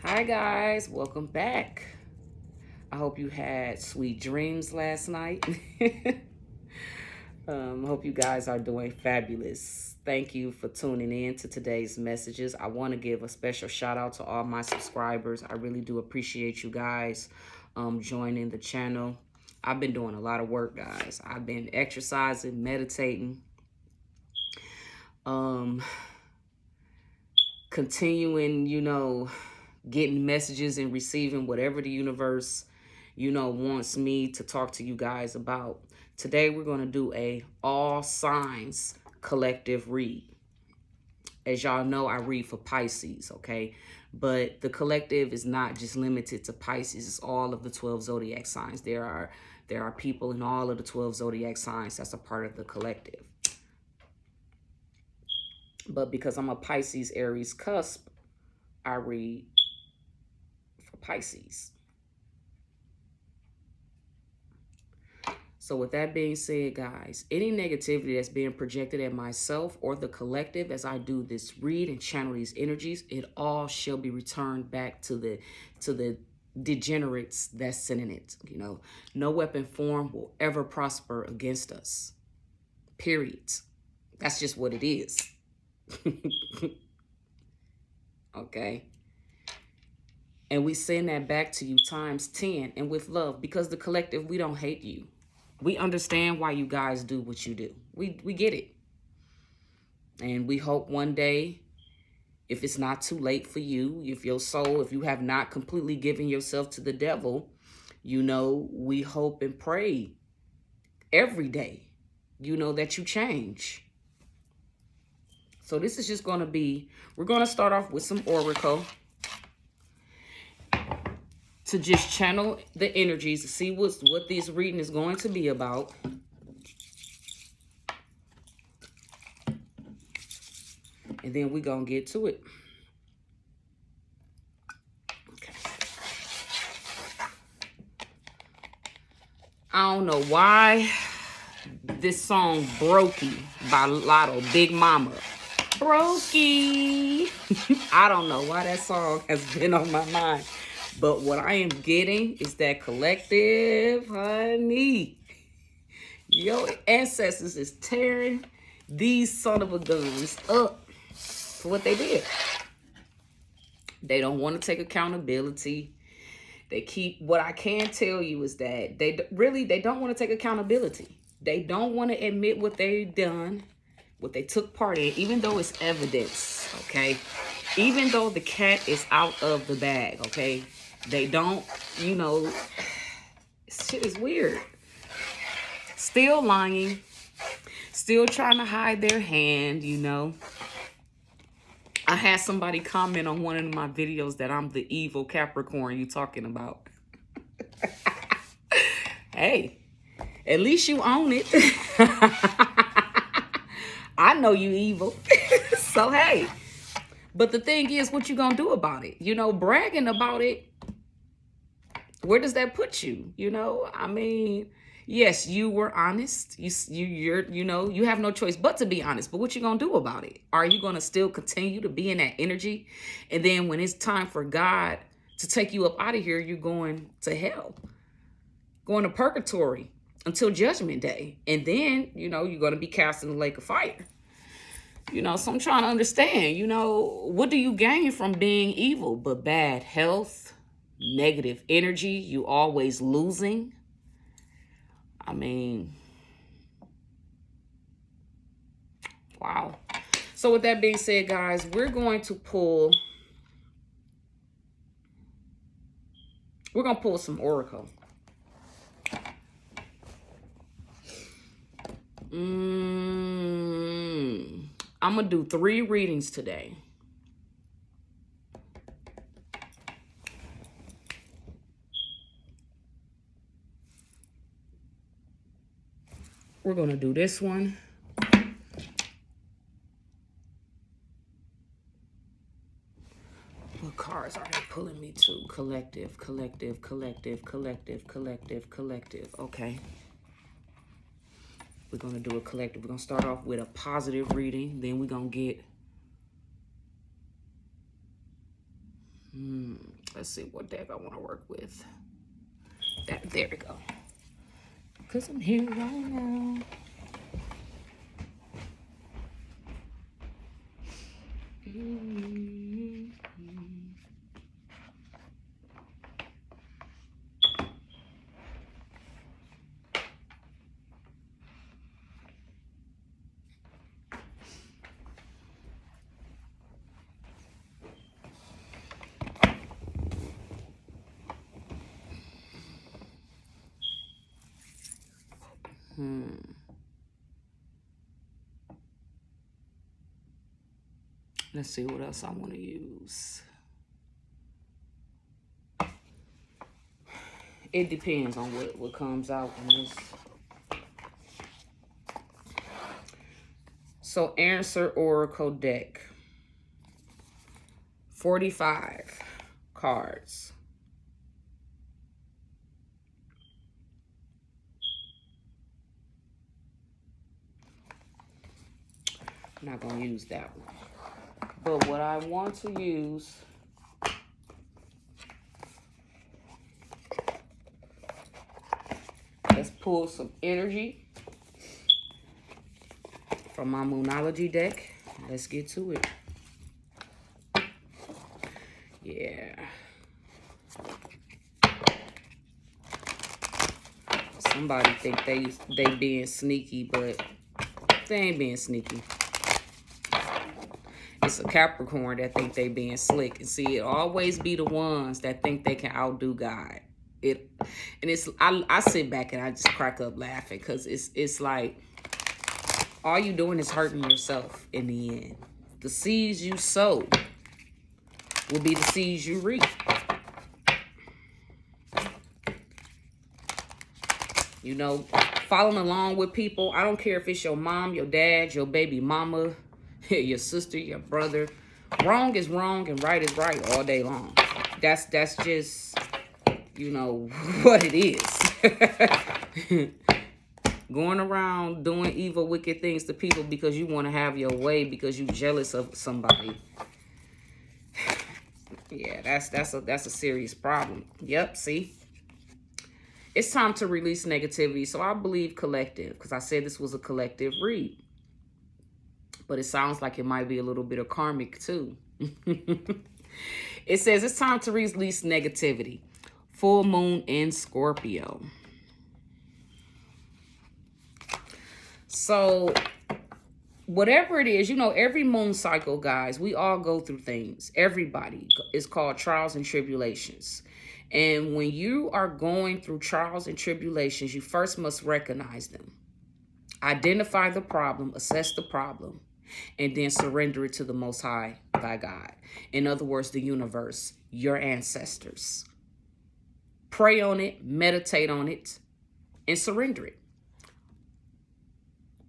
Hi guys, welcome back. I hope you had sweet dreams last night. Hope you guys are doing fabulous. Thank you for tuning in to today's messages. I want to give a special shout out to all my subscribers. I really do appreciate you guys joining the channel. I've been doing a lot of work, guys. I've been exercising, meditating, continuing, getting messages and receiving whatever the universe, wants me to talk to you guys about. Today, we're going to do a all signs collective read. As y'all know, I read for Pisces, okay? But the collective is not just limited to Pisces. It's all of the 12 zodiac signs. There are people in all of the 12 zodiac signs that's a part of the collective. But because I'm a Pisces Aries cusp, I read for Pisces. So with that being said, guys, any negativity that's being projected at myself or the collective as I do this read and channel these energies, it all shall be returned back to the degenerates that's sending it. No weapon formed will ever prosper against us. Period. That's just what it is. Okay. And we send that back to you times 10 and with love, because the collective, we don't hate you. We understand why you guys do what you do. We get it. And we hope one day, if it's not too late for you, if your soul, if you have not completely given yourself to the devil, we hope and pray every day, that you change. So this is just going to be, we're going to start off with some oracle to just channel the energies to see what this reading is going to be about. And then we're going to get to it. Okay. I don't know why this song Brokey by Lotto, Big Mama. Brokey. I don't know why that song has been on my mind. But what I am getting is that collective, honey. Your ancestors is tearing these son of a guns up for what they did. They don't want to take accountability. What I can tell you is that they don't want to take accountability. They don't want to admit what they've done, what they took part in, even though it's evidence, okay? Even though the cat is out of the bag, okay? They don't, shit is weird. Still lying, still trying to hide their hand, I had somebody comment on one of my videos that I'm the evil Capricorn you talking about. Hey, at least you own it. I know you evil. So, hey. But the thing is, what you gonna do about it? Bragging about it, where does that put you? Yes, you were honest. You have no choice but to be honest. But what you gonna do about it? Are you gonna still continue to be in that energy? And then when it's time for God to take you up out of here, you're going to hell, going to purgatory until Judgment Day. And then, you're gonna be cast in the lake of fire. So I'm trying to understand, what do you gain from being evil? But bad health, negative energy, you always losing. Wow. So with that being said, guys, we're going to pull some oracle. I'm going to do 3 readings today. We're going to do this one. What cards are they pulling me to? Collective, collective, collective, collective, collective, collective. Okay. We're going to do a collective. We're going to start off with a positive reading. Then we're going to get Let's see what deck I want to work with. There we go. Because I'm here right now. Let's see what else I want to use. It depends on what comes out in this. So answer Oracle deck. 45 cards. I'm not going to use that one. But what I want to use, let's pull some energy from my Moonology deck. Let's get to it. Yeah. Somebody think they being sneaky, but they ain't being sneaky. It's a Capricorn that think they being slick. And see, it always be the ones that think they can outdo God. I sit back and I just crack up laughing because it's like all you doing is hurting yourself in the end. The seeds you sow will be the seeds you reap. You know, following along with people, I don't care if it's your mom, your dad, your baby mama, your sister, your brother. Wrong is wrong and right is right all day long. That's just, you know, what it is. Going around doing evil, wicked things to people because you want to have your way, because you're jealous of somebody. Yeah, that's a serious problem. Yep, see? It's time to release negativity. So I believe collective, because I said this was a collective read. But it sounds like it might be a little bit of karmic too. It says it's time to release negativity. Full moon in Scorpio. So whatever it is, you know, every moon cycle, guys, we all go through things. Everybody. It's called trials and tribulations. And when you are going through trials and tribulations, you first must recognize them. Identify the problem, assess the problem, and then surrender it to the Most High, by God. In other words, the universe, your ancestors. Pray on it, meditate on it, and surrender it.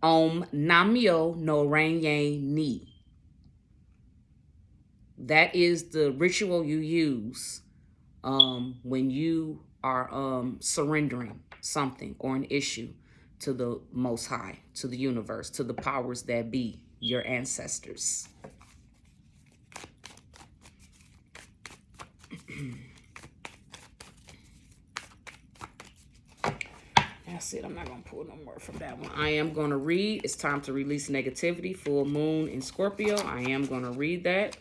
Om Namyo no Renge Ni. That is the ritual you use when you are surrendering something or an issue to the Most High, to the universe, to the powers that be, your ancestors. That's it. I'm not going to pull no more from that one. I am going to read. It's time to release negativity. Full moon in Scorpio. I am going to read that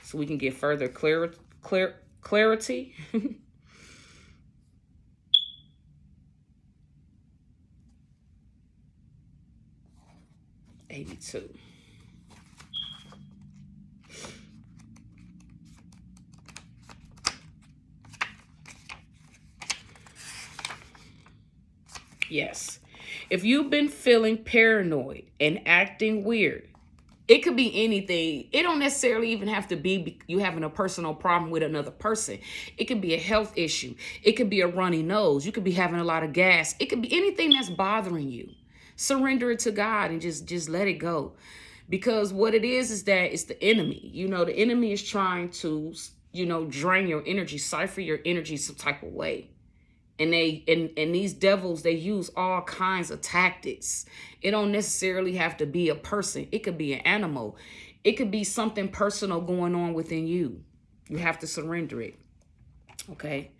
so we can get further clarity. 82. Yes. If you've been feeling paranoid and acting weird, it could be anything. It don't necessarily even have to be you having a personal problem with another person. It could be a health issue. It could be a runny nose. You could be having a lot of gas. It could be anything that's bothering you. Surrender it to God and just let it go. Because what it is that it's the enemy. You know, the enemy is trying to, you know, drain your energy, cipher your energy some type of way. And these devils, they use all kinds of tactics. It don't necessarily have to be a person. It could be an animal. It could be something personal going on within you. You have to surrender it. Okay.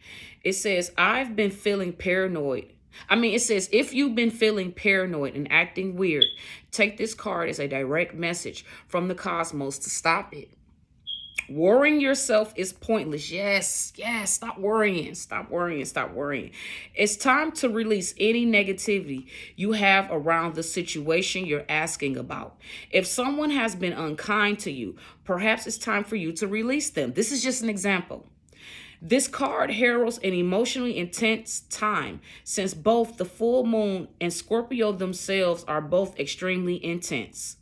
It says, I've been feeling paranoid. It says, if you've been feeling paranoid and acting weird, take this card as a direct message from the cosmos to stop it. Worrying yourself is pointless. Yes, stop worrying. Stop worrying. Stop worrying. It's time to release any negativity you have around the situation you're asking about. If someone has been unkind to you, perhaps it's time for you to release them. This is just an example. This card heralds an emotionally intense time, since both the full moon and Scorpio themselves are both extremely intense.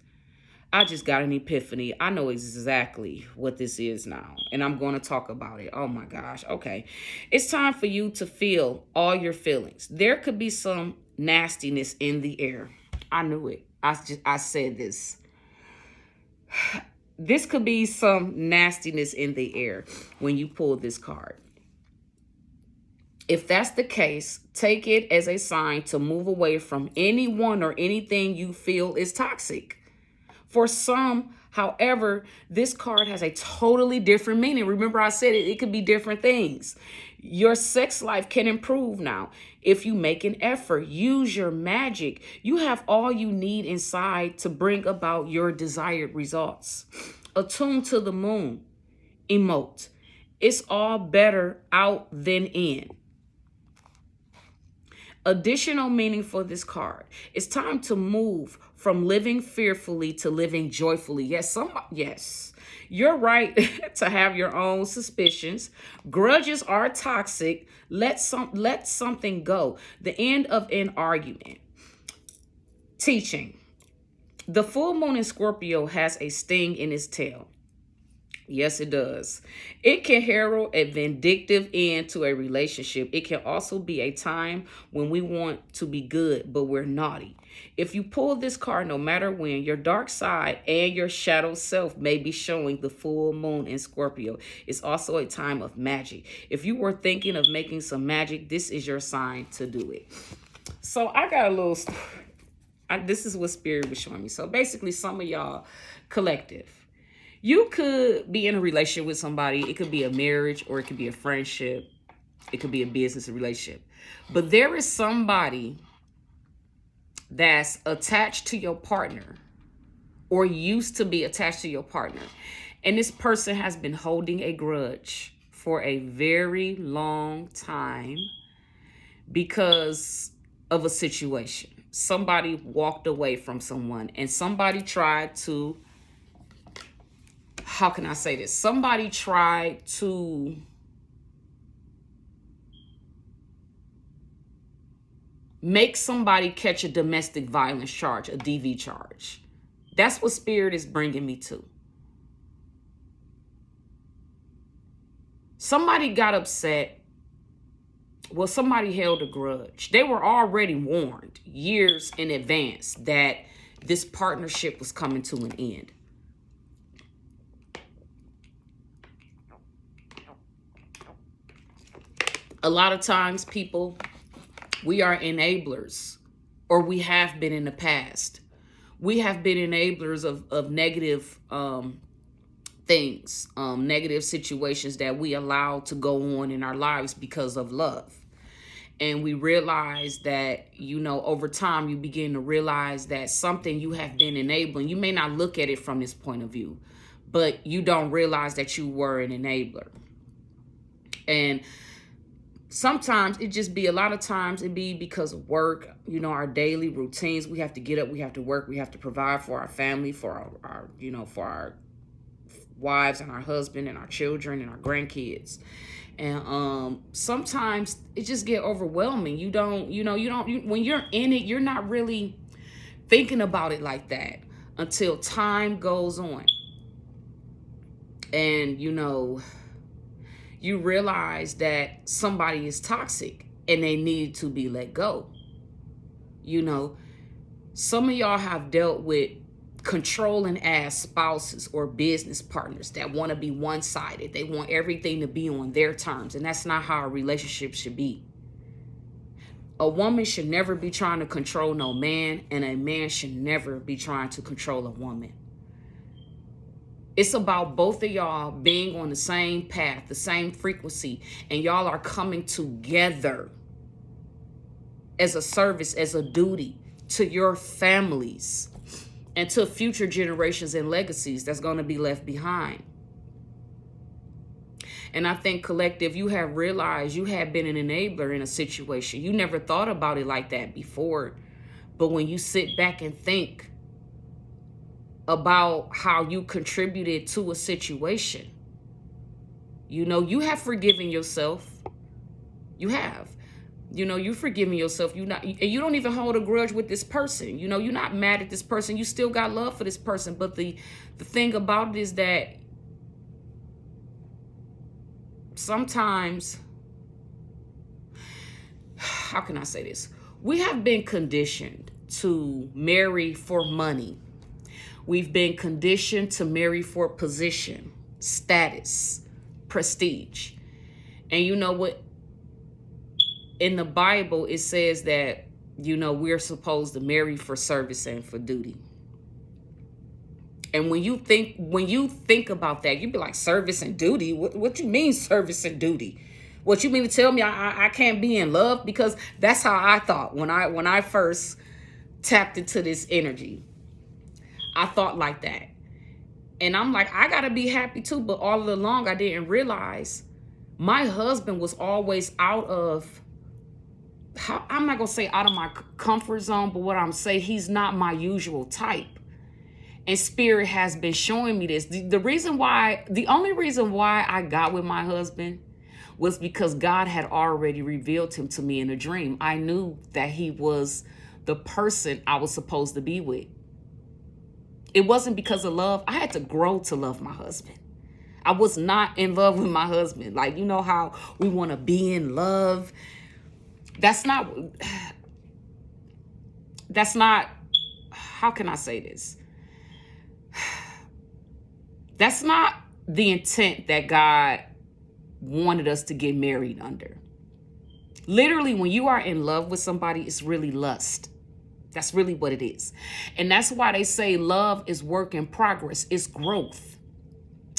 I just got an epiphany. I know exactly what this is now, and I'm going to talk about it. Oh my gosh. Okay. It's time for you to feel all your feelings. There could be some nastiness in the air. I knew it. I said this. This could be some nastiness in the air when you pull this card. If that's the case, take it as a sign to move away from anyone or anything you feel is toxic. For some, however, this card has a totally different meaning. Remember, I said it could be different things. Your sex life can improve now. If you make an effort, use your magic. You have all you need inside to bring about your desired results. Attune to the moon. Emote. It's all better out than in. Additional meaning for this card. It's time to move from living fearfully to living joyfully. Yes, you're right to have your own suspicions. Grudges are toxic. Let something go. The end of an argument. Teaching. The full moon in Scorpio has a sting in its tail. Yes, it does. It can herald a vindictive end to a relationship. It can also be a time when we want to be good, but we're naughty. If you pull this card, no matter when, your dark side and your shadow self may be showing the full moon in Scorpio. It's also a time of magic. If you were thinking of making some magic, this is your sign to do it. So I got a little story. This is what Spirit was showing me. So basically, some of y'all collective. You could be in a relationship with somebody. It could be a marriage or it could be a friendship. It could be a business relationship. But there is somebody that's attached to your partner or used to be attached to your partner. And this person has been holding a grudge for a very long time because of a situation. Somebody walked away from someone and somebody tried to, how can I say this? Somebody tried to make somebody catch a domestic violence charge, a DV charge. That's what Spirit is bringing me to. Somebody got upset. Well, somebody held a grudge. They were already warned years in advance that this partnership was coming to an end. A lot of times, people, we are enablers, or we have been in the past. We have been enablers of negative things, negative situations that we allow to go on in our lives because of love. And we realize that, over time, you begin to realize that something you have been enabling, you may not look at it from this point of view, but you don't realize that you were an enabler. And sometimes a lot of times it be because of work, our daily routines. We have to get up, we have to work, we have to provide for our family, for our wives and our husband and our children and our grandkids. And sometimes it just get overwhelming. When you're in it, you're not really thinking about it like that until time goes on. And, you realize that somebody is toxic and they need to be let go. Some of y'all have dealt with controlling ass spouses or business partners that want to be one-sided. They want everything to be on their terms, and that's not how a relationship should be. A woman should never be trying to control no man, and a man should never be trying to control a woman. It's about both of y'all being on the same path, the same frequency, and y'all are coming together as a service, as a duty to your families and to future generations and legacies that's going to be left behind. And I think, collective, you have realized you have been an enabler in a situation. You never thought about it like that before. But when you sit back and think about how you contributed to a situation, you know, you have forgiven yourself. You have. You know, you've forgiven yourself. You don't even hold a grudge with this person. You know, you're not mad at this person. You still got love for this person. But the thing about it is that sometimes, how can I say this? We have been conditioned to marry for money. We've been conditioned to marry for position, status, prestige. And you know what? In the Bible, it says that, you know, we're supposed to marry for service and for duty. And when you think about that, you'd be like, service and duty? What you mean service and duty? What you mean to tell me I can't be in love? Because that's how I thought when I first tapped into this energy. I thought like that. And I'm like, I gotta be happy too. But all along, I didn't realize my husband was always out of, I'm not gonna say out of my comfort zone, but what I'm saying, he's not my usual type. And spirit has been showing me this. The only reason why I got with my husband was because God had already revealed him to me in a dream. I knew that he was the person I was supposed to be with. It wasn't because of love. I had to grow to love my husband. I was not in love with my husband. Like, you know how we want to be in love? That's not, how can I say this? That's not the intent that God wanted us to get married under. Literally, when you are in love with somebody, it's really lust. That's really what it is. And that's why they say love is work in progress. It's growth.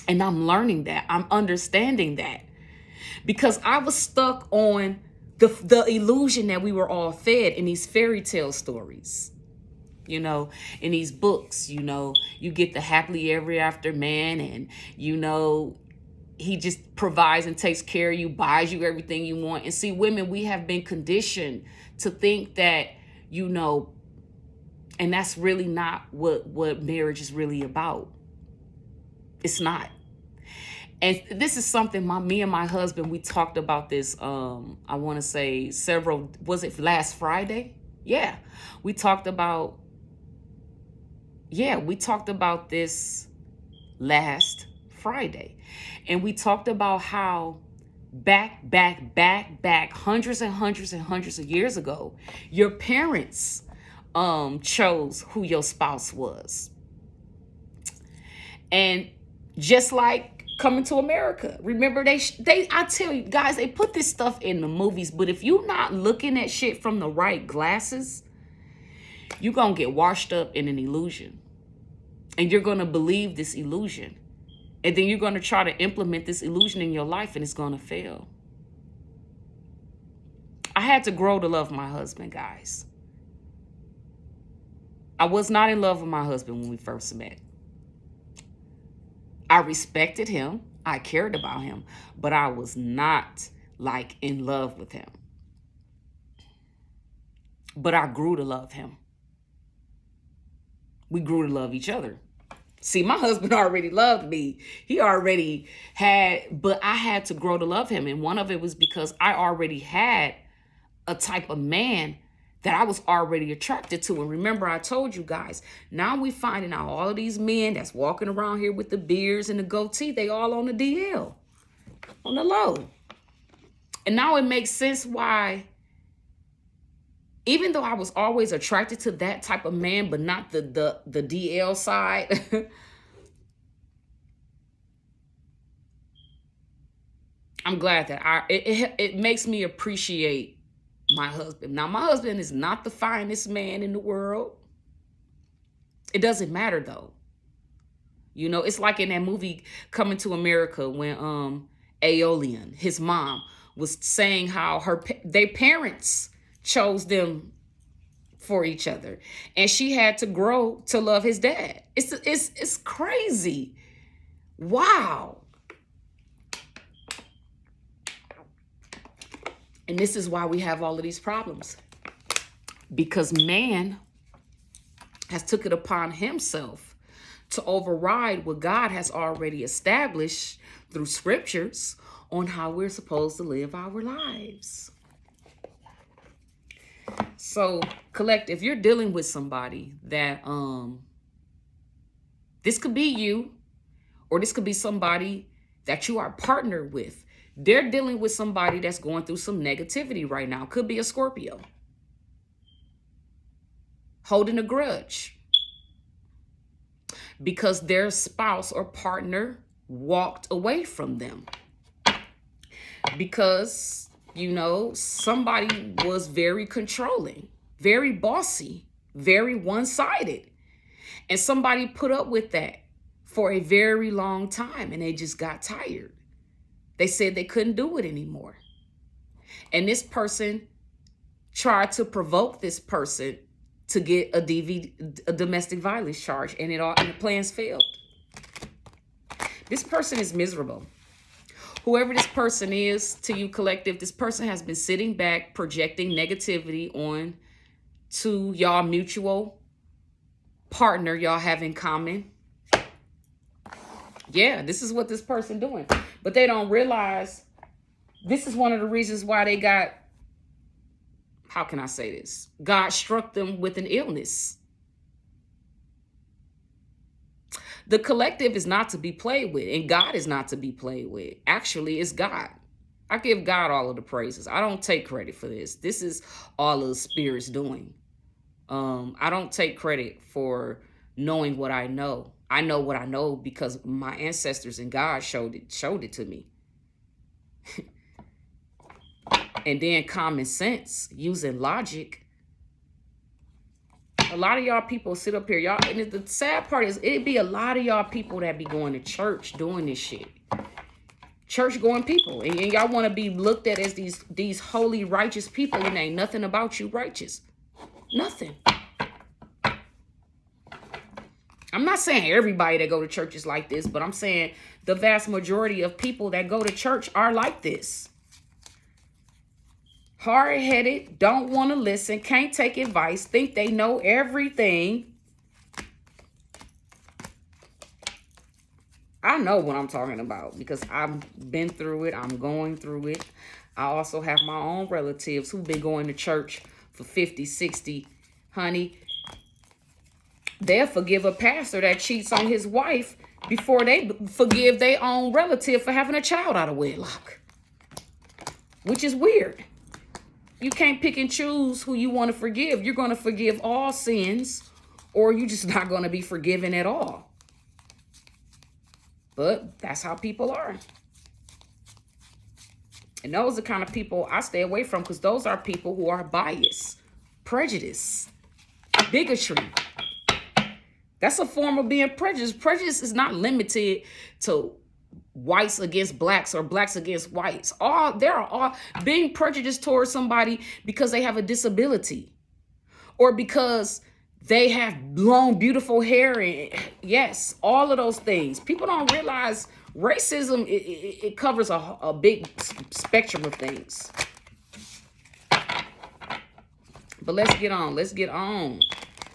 And I'm learning that. I'm understanding that. Because I was stuck on the illusion that we were all fed in these fairy tale stories. You know, in these books, you know, you get the happily ever after man, and, you know, he just provides and takes care of you, buys you everything you want. And see, women, we have been conditioned to think that, you know, and that's really not what marriage is really about. It's not. And this is something me and my husband, we talked about this, I want to say was it last Friday? Yeah. We talked about this last Friday. And we talked about how back, hundreds and hundreds and hundreds of years ago, your parents chose who your spouse was. And just like Coming to America, remember I tell you guys, they put this stuff in the movies, but if you're not looking at shit from the right glasses, you're going to get washed up in an illusion. And you're going to believe this illusion. And then you're going to try to implement this illusion in your life, and it's going to fail. I had to grow to love my husband, guys. I was not in love with my husband when we first met. I respected him. I cared about him. But I was not like in love with him. But I grew to love him. We grew to love each other. See, my husband already loved me. He already had, but I had to grow to love him. And one of it was because I already had a type of man that I was already attracted to. And remember, I told you guys, now we finding out all of these men that's walking around here with the beards and the goatee, they all on the DL, on the low. And now it makes sense why, even though I was always attracted to that type of man, but not the DL side, I'm glad that it makes me appreciate my husband. Now, my husband is not the finest man in the world. It doesn't matter, though. You know, it's like in that movie Coming to America when Aeolian, his mom, was saying how their parents chose them for each other, and she had to grow to love his dad. It's crazy. Wow. And this is why we have all of these problems, because man has took it upon himself to override what God has already established through scriptures on how we're supposed to live our lives. So, collective, if you're dealing with somebody that this could be you, or this could be somebody that you are partnered with. They're dealing with somebody that's going through some negativity right now. Could be a Scorpio. Holding a grudge because their spouse or partner walked away from them. Because, you know, somebody was very controlling, very bossy, very one-sided. And somebody put up with that for a very long time, and they just got tired. They said they couldn't do it anymore. And this person tried to provoke this person to get a domestic violence charge, and the plans failed. This person is miserable. Whoever this person is to you, collective, this person has been sitting back, projecting negativity on to y'all mutual partner y'all have in common. Yeah, this is what this person doing. But they don't realize this is one of the reasons why they got, how can I say this? God struck them with an illness. The collective is not to be played with, and God is not to be played with. Actually, it's God. I give God all of the praises. I don't take credit for this. This is all of the Spirit's doing. I don't take credit for knowing what I know. I know what I know because my ancestors and God showed it to me. And then common sense, using logic. A lot of y'all people sit up here, y'all, and the sad part is it'd be a lot of y'all people that be going to church doing this shit. Church going people. And y'all want to be looked at as these holy, righteous people, and ain't nothing about you righteous. Nothing. I'm not saying everybody that go to church is like this, but I'm saying the vast majority of people that go to church are like this. Hard-headed, don't want to listen, can't take advice, think they know everything. I know what I'm talking about because I've been through it. I'm going through it. I also have my own relatives who've been going to church for 50, 60. Honey, they'll forgive a pastor that cheats on his wife before they forgive their own relative for having a child out of wedlock. Which is weird. You can't pick and choose who you want to forgive. You're going to forgive all sins, or you're just not going to be forgiven at all. But that's how people are. And those are the kind of people I stay away from, because those are people who are biased, prejudice, bigotry. That's a form of being prejudiced. Prejudice is not limited to whites against blacks or blacks against whites. There are all being prejudiced towards somebody because they have a disability or because they have long, beautiful hair. And yes, all of those things. People don't realize racism, it covers a big spectrum of things. But let's get on. Let's get on.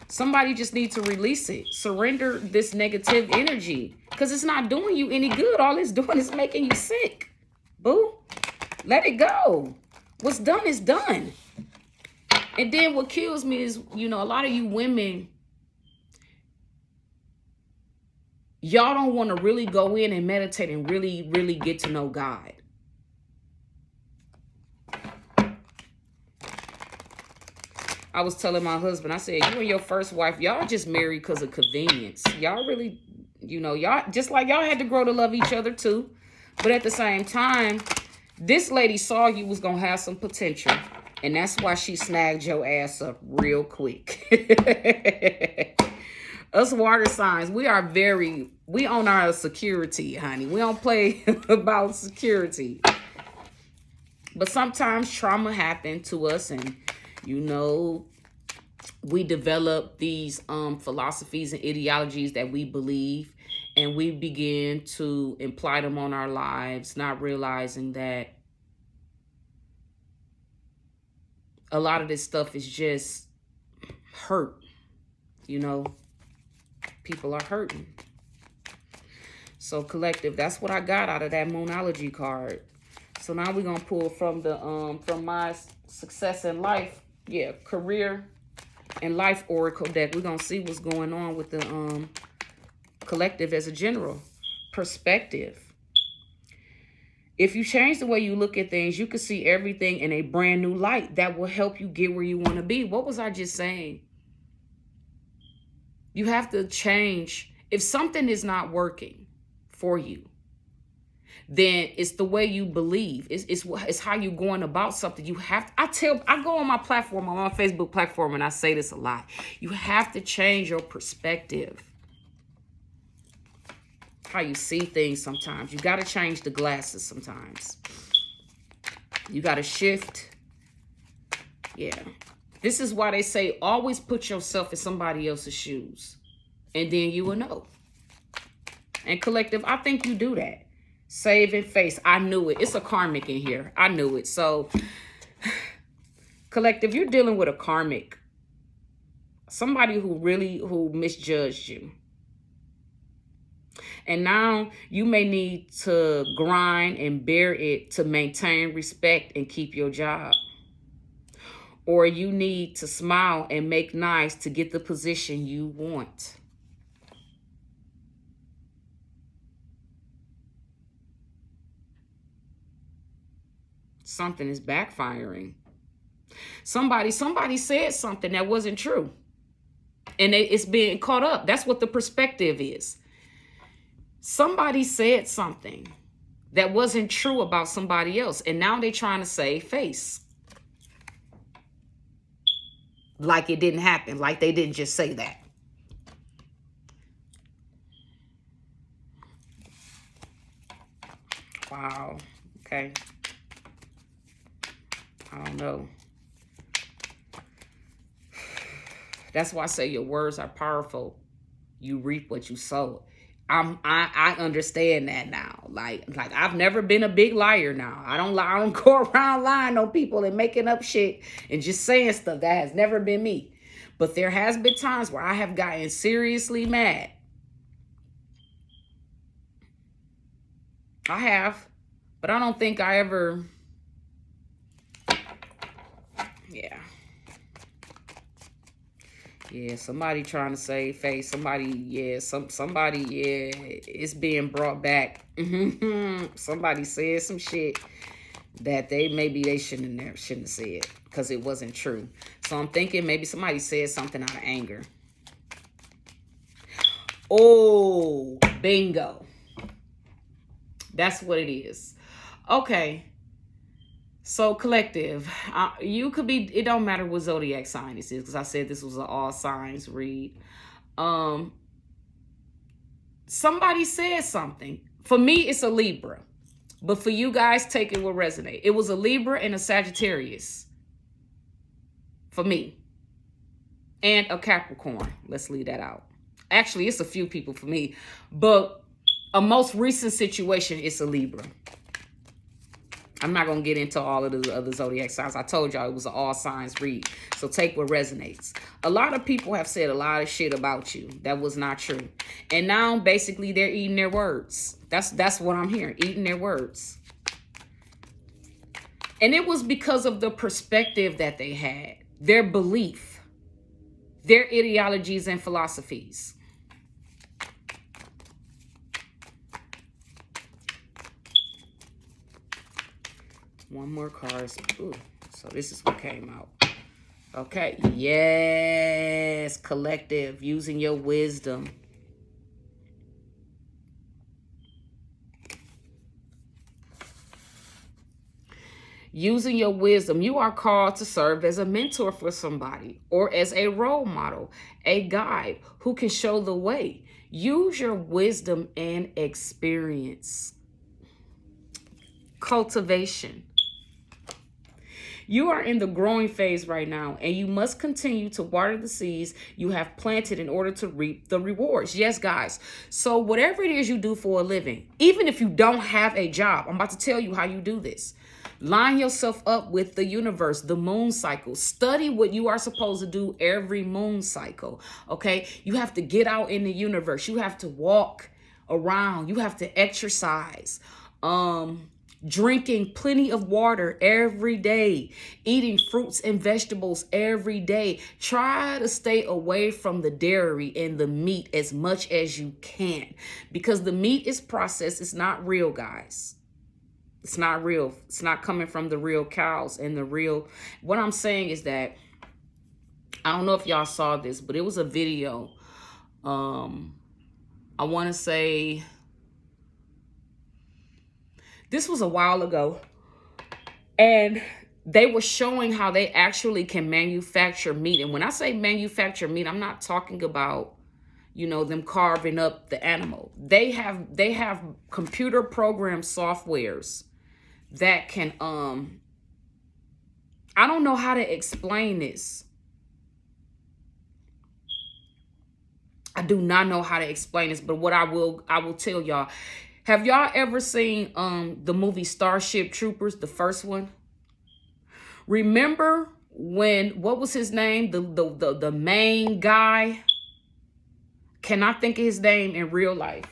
Somebody just needs to release it. Surrender this negative energy because it's not doing you any good. All it's doing is making you sick. Boo. Let it go. What's done is done. And then what kills me is, you know, a lot of you women, y'all don't want to really go in and meditate and really, really get to know God. I was telling my husband, I said, you and your first wife, y'all just married because of convenience. Y'all really, you know, y'all, just like y'all had to grow to love each other too. But at the same time, this lady saw you was going to have some potential. And that's why she snagged your ass up real quick. Us water signs, we own our security, honey. We don't play about security. But sometimes trauma happened to us, and you know, we develop these philosophies and ideologies that we believe, and we begin to imply them on our lives, not realizing that a lot of this stuff is just hurt. You know, people are hurting. So collective, that's what I got out of that Moonology card. So now we're gonna pull from the from my success in life, career and life oracle deck. We're gonna see what's going on with the collective as a general perspective. If you change the way you look at things, you can see everything in a brand new light that will help you get where you want to be. What was I just saying? You have to change. If something is not working for you, then it's the way you believe. It's how you're going about something. You have, I go on my platform, on my Facebook platform, and I say this a lot. You have to change your perspective. How you see things sometimes. You got to change the glasses sometimes. You got to shift. Yeah. This is why they say always put yourself in somebody else's shoes. And then you will know. And collective, I think you do that. Save and face. I knew it. It's a karmic in here. I knew it. So, collective, you're dealing with a karmic. Somebody who misjudged you. And now you may need to grind and bear it to maintain respect and keep your job. Or you need to smile and make nice to get the position you want. Something is backfiring. Somebody said something that wasn't true. And it's being caught up. That's what the perspective is. Somebody said something that wasn't true about somebody else. And now they're trying to save face. Like it didn't happen. Like they didn't just say that. Wow. Okay. I don't know. That's why I say your words are powerful. You reap what you sow. I understand that now. Like I've never been a big liar now. I don't go around lying on people and making up shit and just saying stuff. That has never been me. But there has been times where I have gotten seriously mad. I have. But I don't think I ever... Yeah, somebody trying to save face. Somebody, it's being brought back. Somebody said some shit that they shouldn't have said because it wasn't true. So I'm thinking maybe somebody said something out of anger. Oh, bingo. That's what it is. Okay. So collective, you could be, it don't matter what zodiac sign this is, because I said this was an all signs read. Somebody said something. For me, it's a Libra. But for you guys, take it will resonate. It was a Libra and a Sagittarius. For me. And a Capricorn. Let's leave that out. Actually, it's a few people for me. But a most recent situation, it's a Libra. I'm not going to get into all of the other zodiac signs. I told y'all it was an all signs read. So take what resonates. A lot of people have said a lot of shit about you that was not true. And now basically they're eating their words. That's what I'm hearing. Eating their words. And it was because of the perspective that they had. Their belief. Their ideologies and philosophies. One more card. Ooh, so this is what came out. Okay. Yes. Collective. Using your wisdom. Using your wisdom, you are called to serve as a mentor for somebody or as a role model, a guide who can show the way. Use your wisdom and experience. Cultivation. You are in the growing phase right now, and you must continue to water the seeds you have planted in order to reap the rewards. Yes, guys. So whatever it is you do for a living, even if you don't have a job, I'm about to tell you how you do this. Line yourself up with the universe, the moon cycle. Study what you are supposed to do every moon cycle, okay? You have to get out in the universe. You have to walk around. You have to exercise. Drinking plenty of water every day, eating fruits and vegetables every day. Try to stay away from the dairy and the meat as much as you can, because the meat is processed. It's not real, guys. It's not real. It's not coming from the real cows and the real. What I'm saying is that, I don't know if y'all saw this, but it was a video. I want to say this was a while ago, and they were showing how they actually can manufacture meat. And when I say manufacture meat, I'm not talking about, you know, them carving up the animal. They have computer program softwares that can, I don't know how to explain this. I do not know how to explain this, but what I will tell y'all. Have y'all ever seen the movie Starship Troopers, the first one? Remember when, what was his name? The main guy. Cannot think of his name in real life.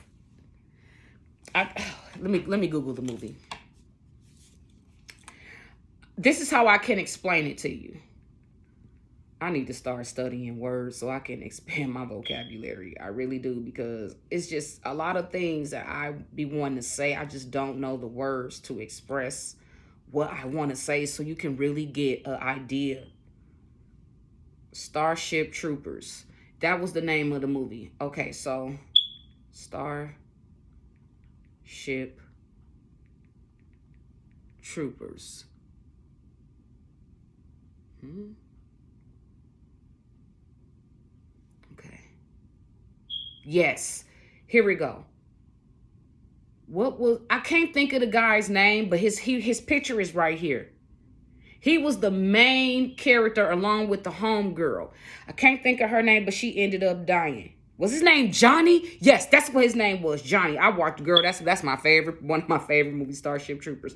Let me Google the movie. This is how I can explain it to you. I need to start studying words so I can expand my vocabulary. I really do, because it's just a lot of things that I be wanting to say. I just don't know the words to express what I want to say, so you can really get an idea. Starship Troopers. That was the name of the movie. Okay, so Starship Troopers. Okay. Yes. Here we go. What was, I can't think of the guy's name, but his picture is right here. He was the main character along with the homegirl. I can't think of her name, but she ended up dying. Was his name Johnny? Yes, that's what his name was, Johnny. I watched, girl, that's my favorite, one of my favorite movies, Starship Troopers.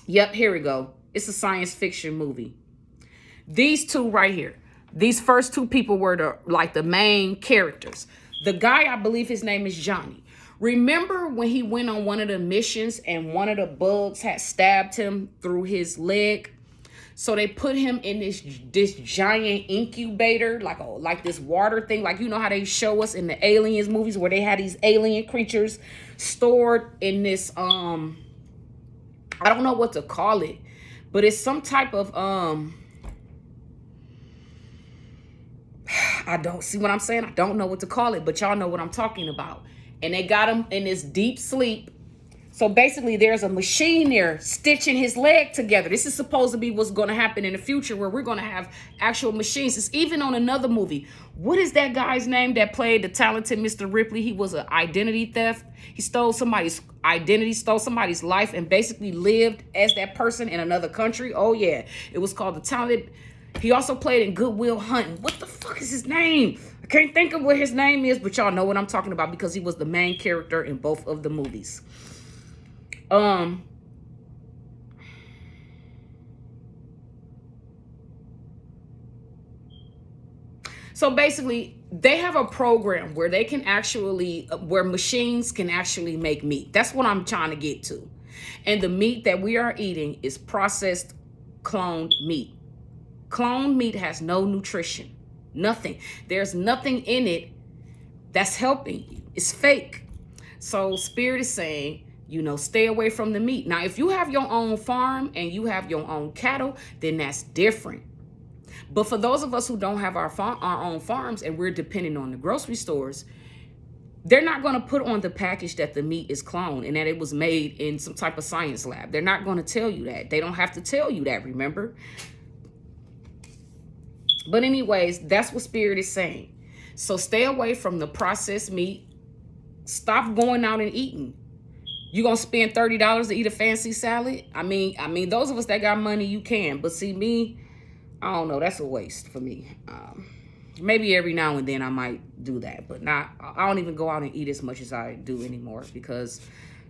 Yep, here we go. It's a science fiction movie. These two right here, these first two people were the main characters. The guy, I believe his name is Johnny. Remember when he went on one of the missions and one of the bugs had stabbed him through his leg? So they put him in this giant incubator, like this water thing, like, you know how they show us in the Aliens movies where they had these alien creatures stored in this I don't know what to call it, but it's some type of I don't see what I'm saying. I don't know what to call it, but y'all know what I'm talking about. And they got him in this deep sleep. So basically there's a machine there stitching his leg together. This is supposed to be what's going to happen in the future, where we're going to have actual machines. It's even on another movie. What is that guy's name that played the talented Mr. Ripley? He was an identity theft. He stole somebody's identity, stole somebody's life, and basically lived as that person in another country. Oh yeah, it was called The Talented. He also played in Good Will Hunting. What the fuck is his name? I can't think of what his name is, but y'all know what I'm talking about, because he was the main character in both of the movies. So basically, they have a program where they can actually, where machines can actually make meat. That's what I'm trying to get to. And the meat that we are eating is processed cloned meat. Cloned meat has no nutrition, nothing. There's nothing in it that's helping you. It's fake. So Spirit is saying, you know, stay away from the meat. Now, if you have your own farm and you have your own cattle, then that's different. But for those of us who don't have our own farms and we're depending on the grocery stores, They're not going to put on the package that the meat is cloned and that it was made in some type of science lab. They're not going to tell you that. They don't have to tell you that, remember? But anyways, that's what Spirit is saying. So stay away from the processed meat. Stop going out and eating. You gonna spend $30 to eat a fancy salad? I mean, those of us that got money, you can. But see, me, I don't know. That's a waste for me. Maybe every now and then I might do that, but not. I don't even go out and eat as much as I do anymore because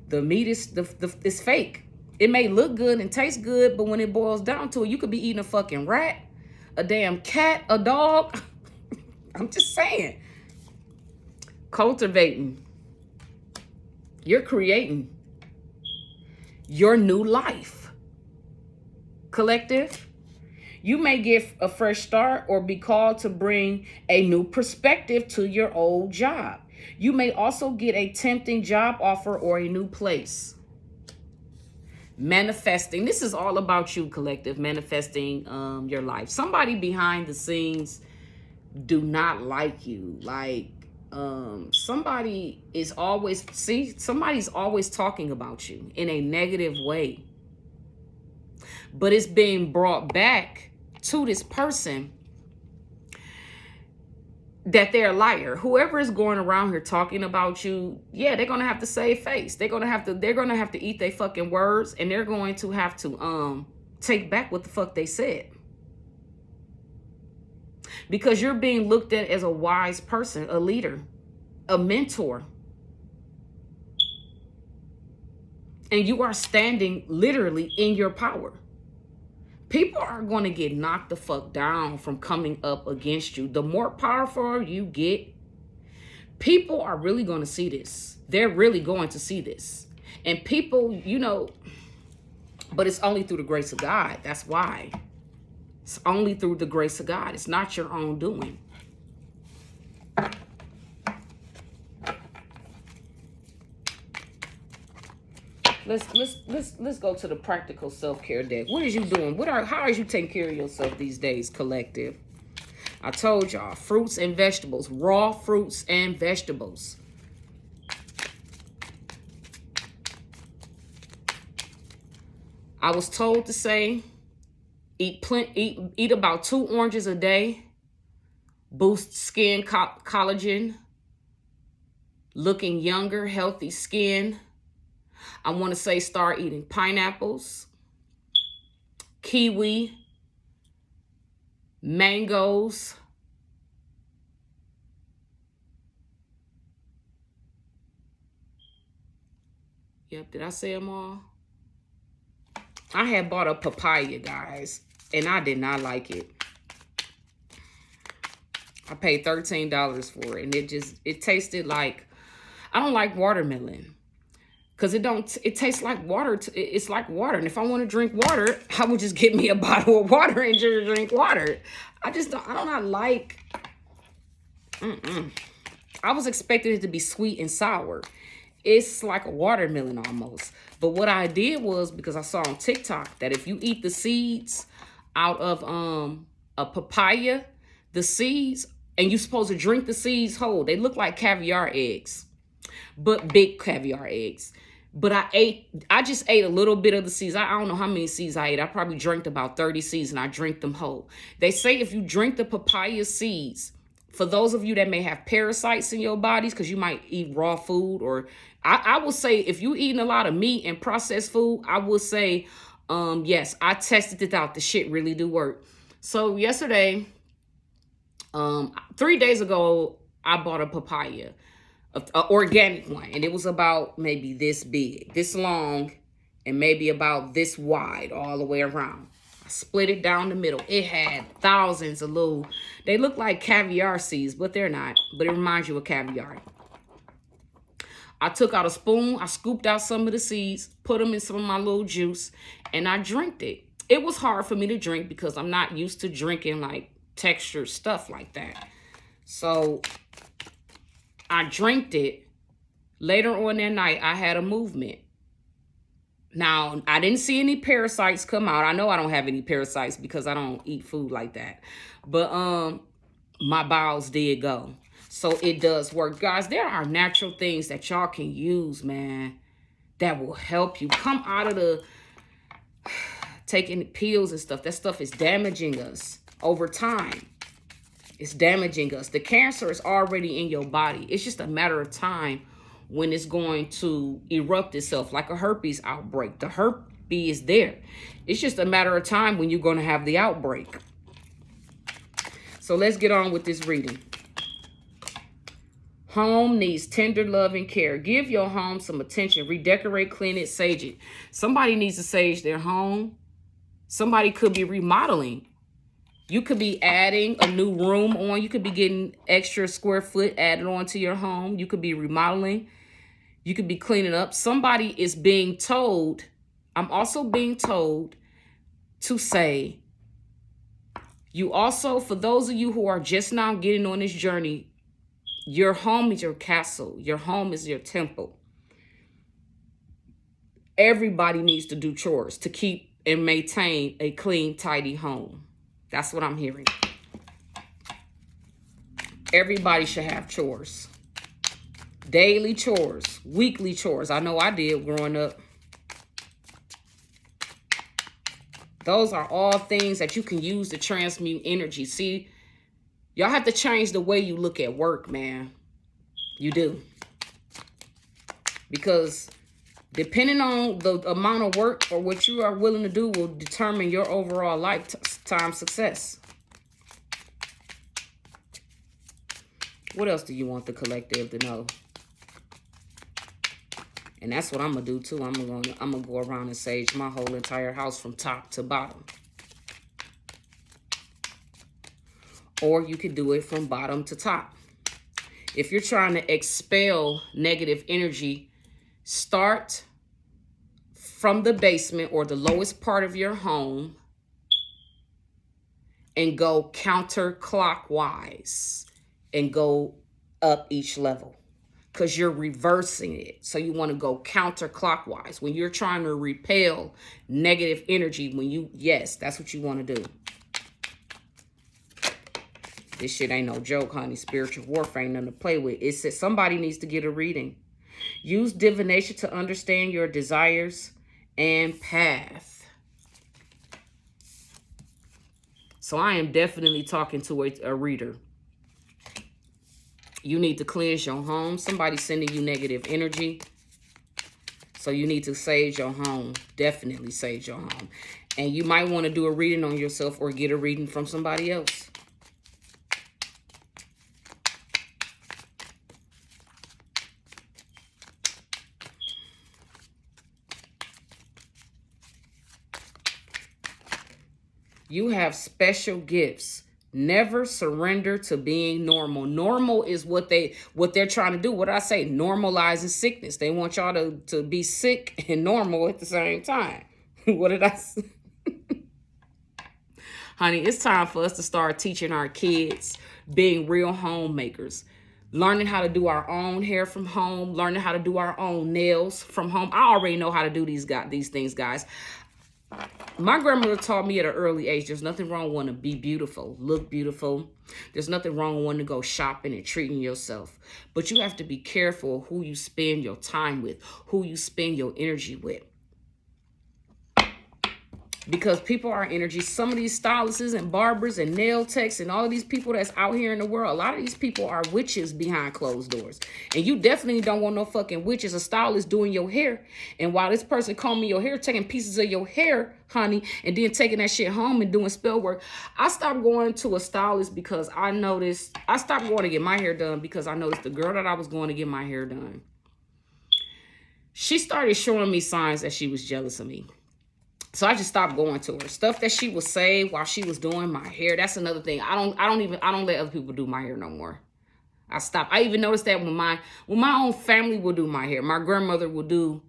the meat is it's fake. It may look good and taste good, but when it boils down to it, you could be eating a fucking rat, a damn cat, a dog. I'm just saying. Cultivating. You're creating your new life. Collective. You may get a fresh start or be called to bring a new perspective to your old job. You may also get a tempting job offer or a new place. Manifesting. This is all about you, collective. Manifesting your life. Somebody behind the scenes do not like you. Like somebody is always, somebody's always talking about you in a negative way. But it's being brought back to this person that they're a liar. Whoever is going around here talking about you, yeah, they're gonna have to save face. They're gonna have to eat their fucking words, and they're going to have to take back what the fuck they said. Because you're being looked at as a wise person, a leader, a mentor. And you are standing literally in your power. People are going to get knocked the fuck down from coming up against you. The more powerful you get, people are really going to see this. They're really going to see this. And people, you know, but it's only through the grace of God. That's why. It's only through the grace of God. It's not your own doing. Let's go to the practical self-care deck. What is you doing? How are you taking care of yourself these days, collective? I told y'all, fruits and vegetables, raw fruits and vegetables. I was told to say, eat about 2 oranges a day, boost skin collagen, looking younger, healthy skin. I want to say start eating pineapples, kiwi, mangoes, yep, did I say them all? I had bought a papaya, guys, and I did not like it. I paid $13 for it, and it tasted like, I don't like watermelon. Because it tastes like water. It's like water. And if I want to drink water, I would just get me a bottle of water and just drink water. I do not like. I was expecting it to be sweet and sour. It's like a watermelon almost. But what I did was, because I saw on TikTok that if you eat the seeds out of a papaya, the seeds, and you're supposed to drink the seeds whole. They look like caviar eggs, but big caviar eggs. But I just ate a little bit of the seeds. I don't know how many seeds I ate. I probably drank about 30 seeds and I drank them whole. They say if you drink the papaya seeds, for those of you that may have parasites in your bodies, because you might eat raw food, or I will say if you eating a lot of meat and processed food, I will say, yes, I tested it out. The shit really do work. So yesterday, 3 days ago, I bought a papaya. An organic one, and it was about maybe this big, this long, and maybe about this wide all the way around. I split it down the middle. It had thousands of little, they look like caviar seeds, but they're not, but it reminds you of caviar. I took out a spoon, I scooped out some of the seeds, put them in some of my little juice, and I drank it. It was hard for me to drink because I'm not used to drinking like textured stuff like that. So I drank it. Later on that night, I had a movement. Now, I didn't see any parasites come out. I know I don't have any parasites because I don't eat food like that. But my bowels did go. So it does work. Guys, there are natural things that y'all can use, man, that will help you come out of the taking pills and stuff. That stuff is damaging us over time. It's damaging us. The cancer is already in your body. It's just a matter of time when it's going to erupt itself like a herpes outbreak. The herpes is there. It's just a matter of time when you're going to have the outbreak. So let's get on with this reading. Home needs tender love and care. Give your home some attention. Redecorate, clean it, sage it. Somebody needs to sage their home. Somebody could be remodeling. You could be adding a new room on. You could be getting extra square foot added on to your home. You could be remodeling. You could be cleaning up. Somebody is being told, I'm also being told to say, you also, for those of you who are just now getting on this journey, your home is your castle. Your home is your temple. Everybody needs to do chores to keep and maintain a clean, tidy home. That's what I'm hearing. Everybody should have chores. Daily chores, weekly chores. I know I did growing up. Those are all things that you can use to transmute energy. See, y'all have to change the way you look at work, man. You do. Because depending on the amount of work or what you are willing to do will determine your overall lifetime success. What else do you want the collective to know? And that's what I'm going to do too. I'm gonna go around and sage my whole entire house from top to bottom. Or you could do it from bottom to top. If you're trying to expel negative energy, start from the basement or the lowest part of your home and go counterclockwise and go up each level, because you're reversing it. So you want to go counterclockwise when you're trying to repel negative energy. Yes, that's what you want to do. This shit ain't no joke, honey. Spiritual warfare ain't nothing to play with. It says somebody needs to get a reading. Use divination to understand your desires and path. So I am definitely talking to a reader. You need to cleanse your home. Somebody's sending you negative energy. So you need to sage your home. Definitely sage your home. And you might want to do a reading on yourself or get a reading from somebody else. You have special gifts. Never surrender to being normal. Normal is what they're trying to do. What did I say? Normalizing sickness. They want y'all to be sick and normal at the same time. What did I say? Honey, it's time for us to start teaching our kids being real homemakers. Learning how to do our own hair from home. Learning how to do our own nails from home. I already know how to do these things, guys. My grandmother taught me at an early age, there's nothing wrong with wanting to be beautiful, look beautiful. There's nothing wrong with wanting to go shopping and treating yourself. But you have to be careful who you spend your time with, who you spend your energy with. Because people are energy. Some of these stylists and barbers and nail techs and all of these people that's out here in the world, a lot of these people are witches behind closed doors. And you definitely don't want no fucking witches. A stylist doing your hair. And while this person combing your hair, taking pieces of your hair, honey, and then taking that shit home and doing spell work. I stopped going to a stylist because I stopped going to get my hair done because I noticed the girl that I was going to get my hair done, she started showing me signs that she was jealous of me. So I just stopped going to her. Stuff that she would say while she was doing my hair. That's another thing. I don't let other people do my hair no more. I stopped. I even noticed that when my own family would do my hair. My grandmother would do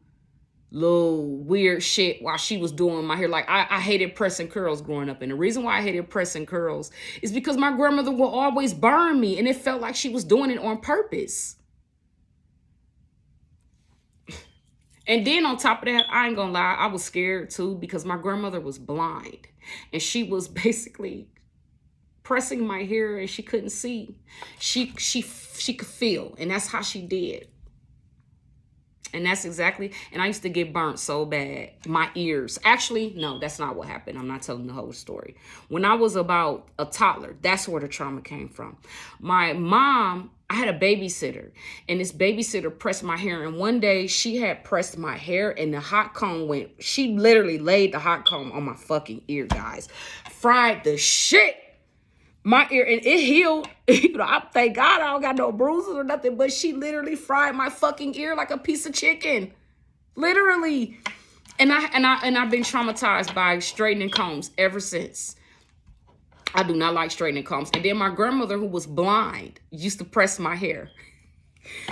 little weird shit while she was doing my hair. Like I hated pressing curls growing up. And the reason why I hated pressing curls is because my grandmother would always burn me. And it felt like she was doing it on purpose. And then on top of that, I ain't gonna lie, I was scared too because my grandmother was blind. And she was basically pressing my hair and she couldn't see. She could feel, and that's how she did. And that's exactly, and I used to get burnt so bad. My ears. Actually, no, that's not what happened. I'm not telling the whole story. When I was about a toddler, that's where the trauma came from. My mom, I had a babysitter, and this babysitter pressed my hair. And one day she had pressed my hair and the hot comb went, she literally laid the hot comb on my fucking ear, guys. Fried the shit. My ear, and it healed. You know, I thank God I don't got no bruises or nothing, but she literally fried my fucking ear like a piece of chicken. Literally. And I've been traumatized by straightening combs ever since. I do not like straightening combs. And then my grandmother, who was blind, used to press my hair.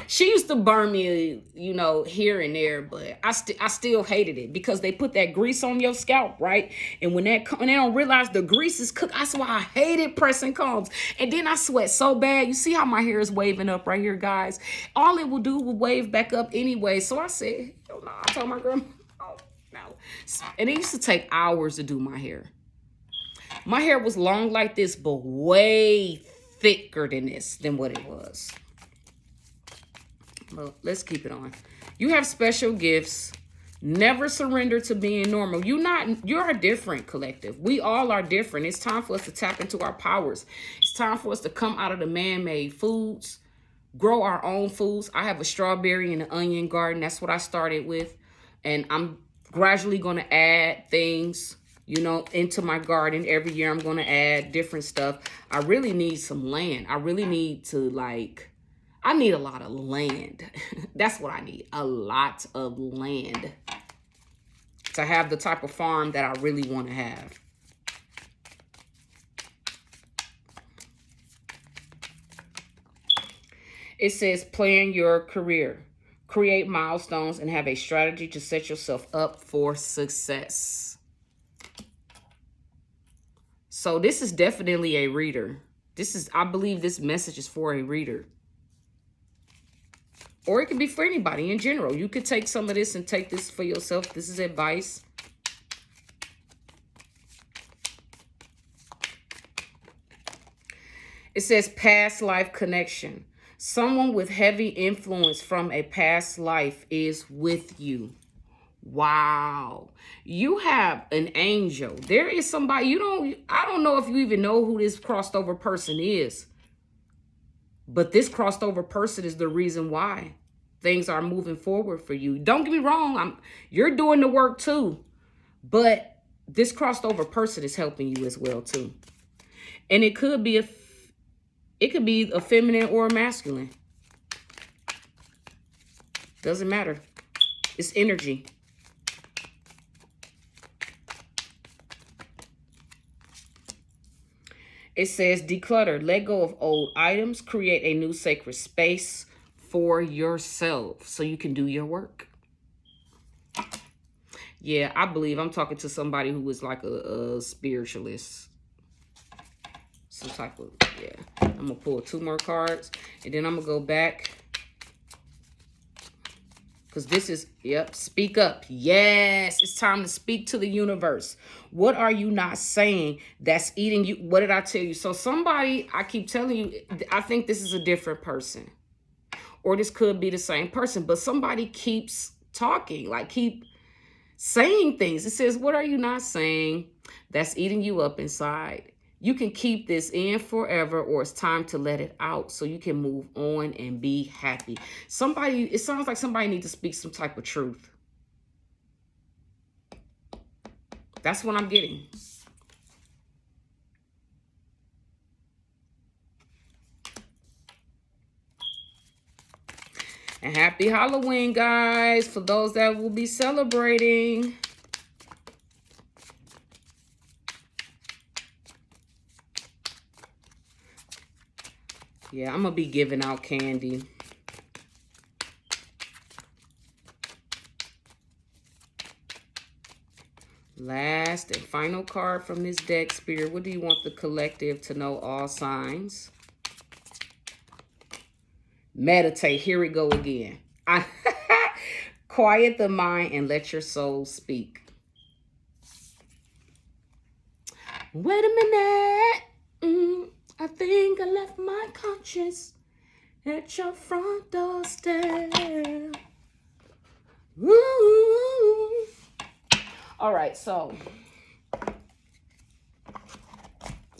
She used to burn me, you know, here and there, but I still hated it because they put that grease on your scalp, right? And when they don't realize the grease is cooked, that's why I hated pressing combs. And then I sweat so bad. You see how my hair is waving up right here, guys? All it will do will wave back up anyway. So I said, oh, no. I told my grandma, oh, no. And it used to take hours to do my hair. My hair was long like this, but way thicker than what it was. Well, let's keep it on. You have special gifts. Never surrender to being normal. You're a different, collective. We all are different. It's time for us to tap into our powers. It's time for us to come out of the man-made foods, grow our own foods. I have a strawberry and an onion garden. That's what I started with. And I'm gradually going to add things, you know, into my garden. Every year I'm going to add different stuff. I really need some land. I really need to, I need a lot of land. That's what I need. A lot of land to have the type of farm that I really want to have. It says plan your career, create milestones, and have a strategy to set yourself up for success. So this is definitely a reader. I believe this message is for a reader. Or it could be for anybody in general. You could take some of this and take this for yourself. This is advice. It says past life connection. Someone with heavy influence from a past life is with you. Wow. You have an angel. There is somebody, I don't know if you even know who this crossed over person is. But this crossed over person is the reason why things are moving forward for you. Don't get me wrong. You're doing the work too. But this crossed over person is helping you as well too. And it could be a feminine or a masculine. Doesn't matter. It's energy. It says declutter, let go of old items, create a new sacred space for yourself so you can do your work. Yeah, I believe I'm talking to somebody who is like a spiritualist. Some type of, yeah. I'm going to pull 2 more cards and then I'm going to go back. Because this is, yep, speak up. Yes, it's time to speak to the universe. What are you not saying that's eating you? What did I tell you? So somebody, I keep telling you, I think this is a different person. Or this could be the same person. But somebody keeps talking, keep saying things. It says, what are you not saying that's eating you up inside? You can keep this in forever, or it's time to let it out so you can move on and be happy. It sounds like somebody needs to speak some type of truth. That's what I'm getting. And happy Halloween, guys, for those that will be celebrating. Yeah, I'm going to be giving out candy. Last and final card from this deck, Spirit. What do you want the collective to know? All signs. Meditate. Here we go again. Quiet the mind and let your soul speak. Wait a minute. I think I left my conscience at your front doorstep. Ooh. All right, so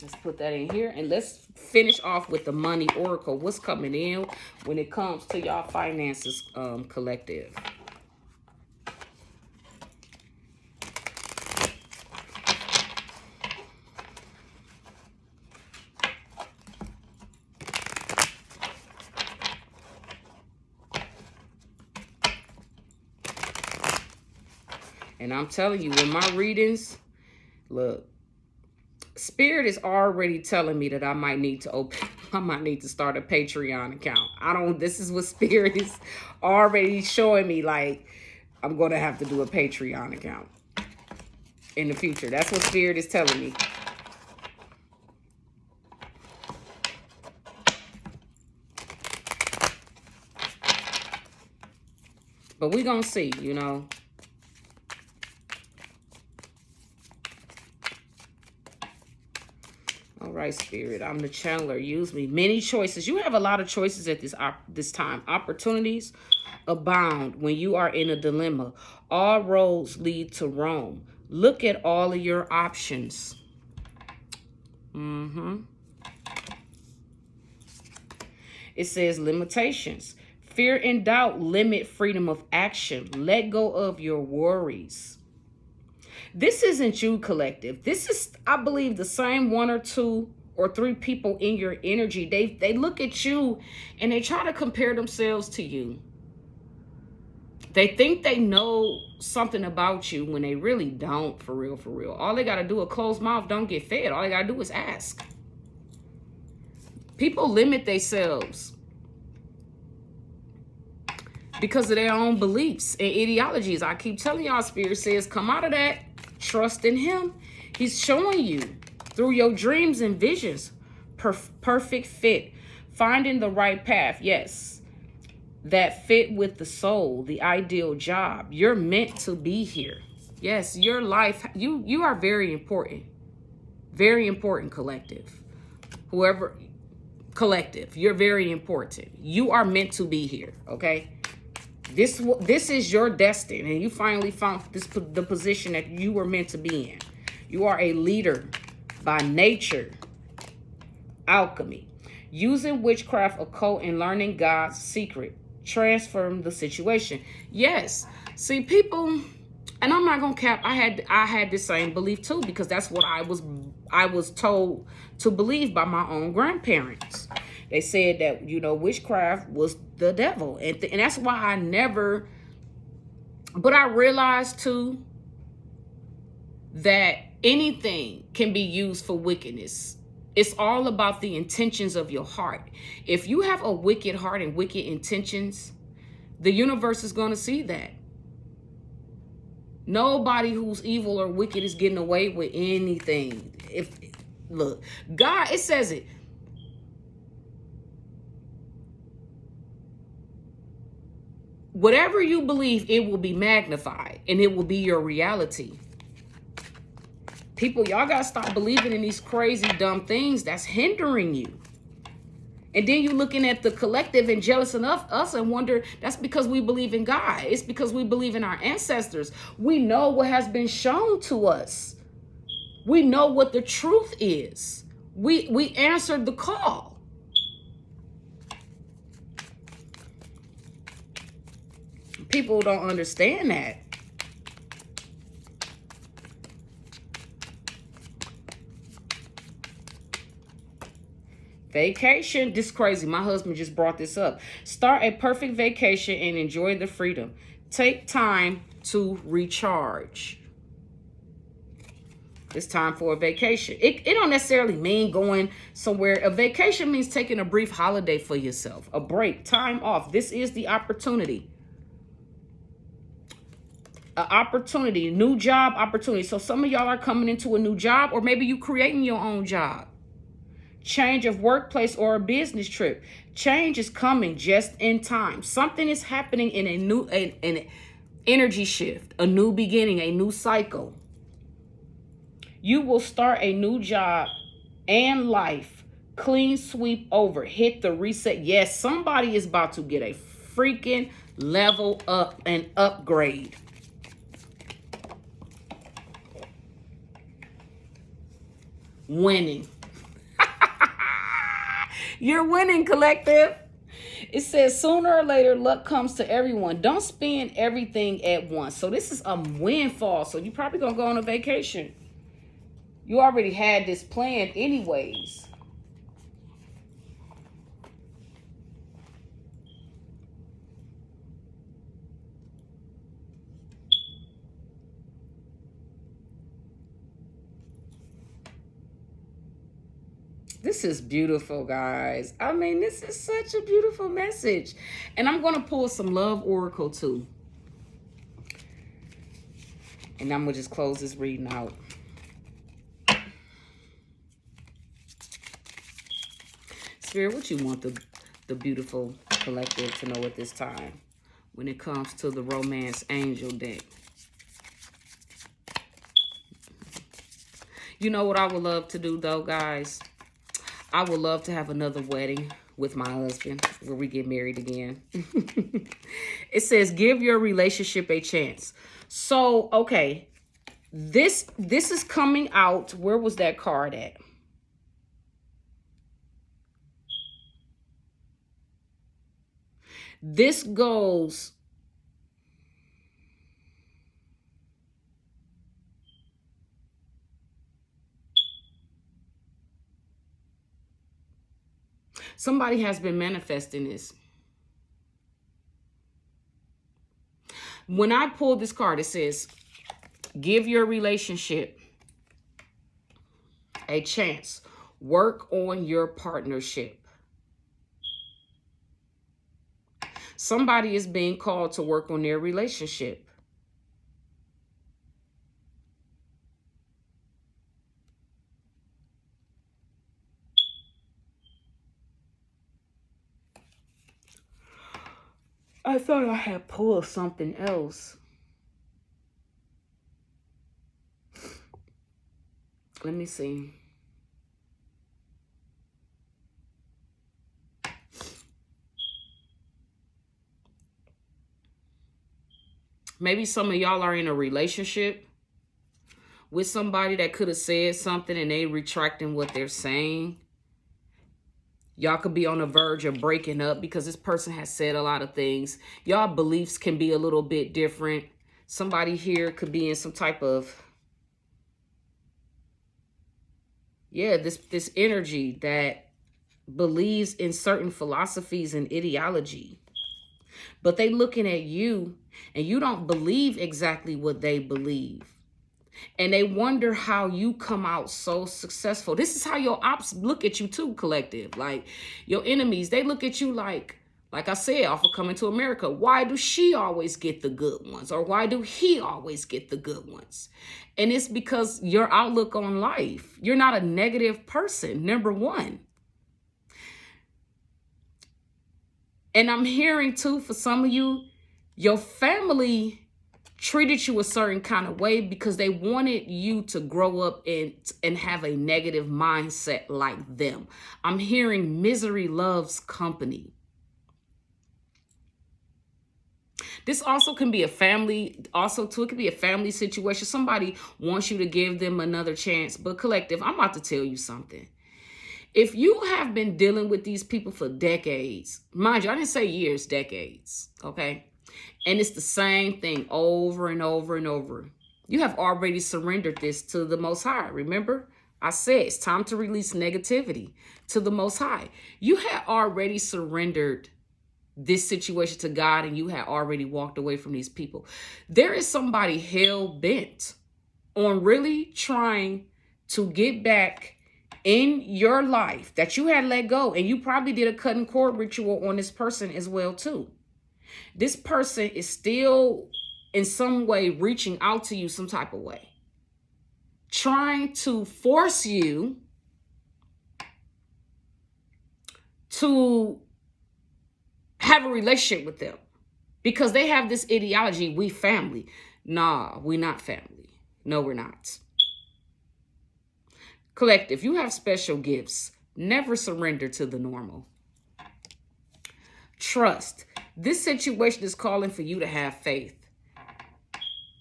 let's put that in here and let's finish off with the money oracle. What's coming in when it comes to y'all finances, collective? And I'm telling you, in my readings, look, Spirit is already telling me that I might need to start a Patreon account. This is what Spirit is already showing me, like, I'm going to have to do a Patreon account in the future. That's what Spirit is telling me. But we're going to see, you know. All right, Spirit, I'm the channeler. Use me. Many choices. You have a lot of choices at this time. Opportunities abound when you are in a dilemma. All roads lead to Rome. Look at all of your options. It says limitations. Fear and doubt limit freedom of action. Let go of your worries. This isn't you, collective. This is, I believe, the same 1 or 2 or 3 people in your energy. They look at you and they try to compare themselves to you. They think they know something about you when they really don't, for real, for real. All they got to do, a closed mouth don't get fed. All they got to do is ask. People limit themselves because of their own beliefs and ideologies. I keep telling y'all, Spirit says, come out of that. Trust in him. He's showing you through your dreams and visions. Perfect fit. Finding the right path. Yes. That fit with the soul. The ideal job. You're meant to be here. Yes, your life. You are very important. Very important, collective. Whoever, collective. You're very important. You are meant to be here. Okay. This is your destiny, and you finally found the position that you were meant to be in. You are a leader by nature. Alchemy. Using witchcraft, occult, and learning God's secret. Transform the situation. Yes. See, people, and I'm not gonna cap, I had the same belief too, because that's what I was told to believe by my own grandparents. They said that, you know, witchcraft was the devil. And that's why I never, but I realized too that anything can be used for wickedness. It's all about the intentions of your heart. If you have a wicked heart and wicked intentions, the universe is going to see that. Nobody who's evil or wicked is getting away with anything. Look, God, it says it. Whatever you believe, it will be magnified and it will be your reality. People, y'all got to stop believing in these crazy, dumb things that's hindering you. And then you looking at the collective and jealous enough us and wonder, that's because we believe in God. It's because we believe in our ancestors. We know what has been shown to us. We know what the truth is. We answered the call. People don't understand that. Vacation. This is crazy. My husband just brought this up. Start a perfect vacation and enjoy the freedom. Take time to recharge. It's time for a vacation. It don't necessarily mean going somewhere. A vacation means taking a brief holiday for yourself. A break. Time off. This is the opportunity. An opportunity. New job opportunity. So some of y'all are coming into a new job, or maybe you creating your own job. Change of workplace or a business trip. Change is coming just in time. Something is happening in an energy shift, a new beginning, a new cycle. You will start a new job and life. Clean sweep over. Hit the reset. Yes, somebody is about to get a freaking level up and upgrade. Winning. You're winning, collective. It says sooner or later, luck comes to everyone. Don't spend everything at once. So this is a windfall. So you're probably going to go on a vacation. You already had this planned anyways. This is beautiful, guys. I mean, this is such a beautiful message. And I'm going to pull some love oracle too. And I'm going to just close this reading out. Spirit, what you want the beautiful collective to know at this time when it comes to the romance angel deck? You know what I would love to do though, guys? I would love to have another wedding with my husband where we get married again. It says, give your relationship a chance. So, okay, this is coming out. Where was that card at? This goes... Somebody has been manifesting this. When I pulled this card, it says, give your relationship a chance. Work on your partnership. Somebody is being called to work on their relationship. I thought I had pulled something else. Let me see. Maybe some of y'all are in a relationship with somebody that could have said something and they retracting what they're saying. Y'all could be on the verge of breaking up because this person has said a lot of things. Y'all beliefs can be a little bit different. Somebody here could be in some type of, this energy that believes in certain philosophies and ideology. But they looking at you and you don't believe exactly what they believe. And they wonder how you come out so successful. This is how your ops look at you too, collective. Like your enemies, they look at you like I said, off of Coming to America. Why do she always get the good ones? Or why do he always get the good ones? And it's because your outlook on life. You're not a negative person, number one. And I'm hearing too, for some of you, your family treated you a certain kind of way because they wanted you to grow up and have a negative mindset like them. I'm hearing misery loves company. This also can be a family, also too, it could be a family situation. Somebody wants you to give them another chance. But collective, I'm about to tell you something. If you have been dealing with these people for decades, mind you, I didn't say years, decades, okay? And it's the same thing over and over and over. You have already surrendered this to the Most High. Remember, I said it's time to release negativity to the Most High. You had already surrendered this situation to God and you had already walked away from these people. There is somebody hell-bent on really trying to get back in your life that you had let go. And you probably did a cutting cord ritual on this person as well too. This person is still in some way reaching out to you some type of way, trying to force you to have a relationship with them because they have this ideology, we family. Nah, we not family. No, we're not. Collective, you have special gifts. Never surrender to the normal. Trust. This situation is calling for you to have faith.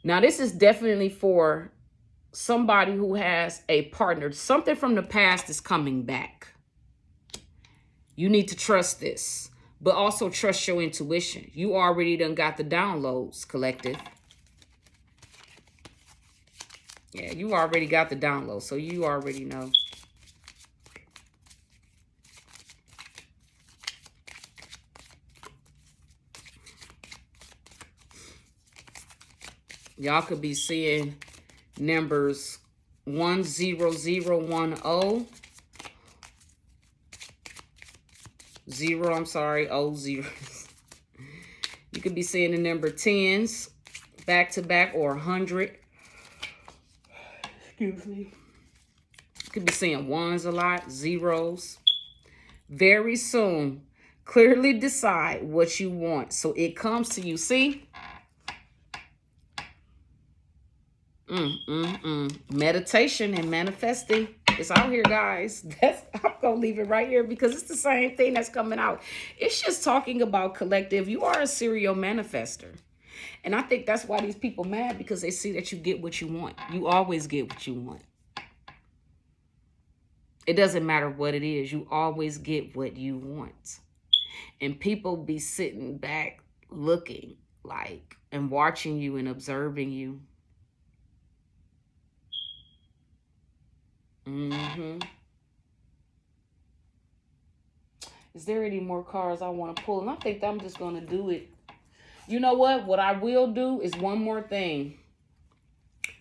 Now, this is definitely for somebody who has a partner. Something from the past is coming back. You need to trust this, but also trust your intuition. You already done got the downloads, collective. Yeah, you already got the download, so you already know. Y'all could be seeing numbers 10010, 00. You could be seeing the number 10s back to back or 100. Excuse me. You could be seeing ones a lot, zeros. Very soon, clearly decide what you want so it comes to you. See? Meditation and manifesting. It's out here, guys. I'm going to leave it right here because it's the same thing that's coming out. It's just talking about collective. You are a serial manifester. And I think that's why these people mad, because they see that you get what you want. You always get what you want. It doesn't matter what it is. You always get what you want. And people be sitting back looking like and watching you and observing you. Is there any more cards I want to pull? And I think I'm just going to do it. You know what? What I will do is one more thing.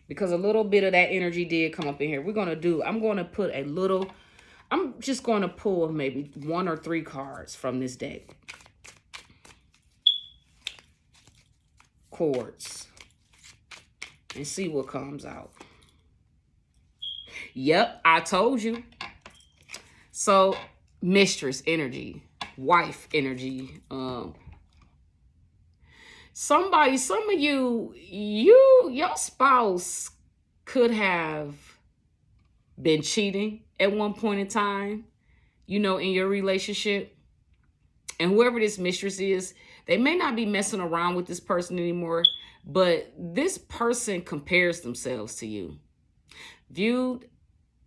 Because a little bit of that energy did come up in here. I'm going to put a little, I'm just going to pull maybe 1 or 3 cards from this deck. Chords. And see what comes out. Yep, I told you. So, mistress energy, wife energy. Some of you, your spouse could have been cheating at one point in time, in your relationship. And whoever this mistress is, they may not be messing around with this person anymore, but this person compares themselves to you. Viewed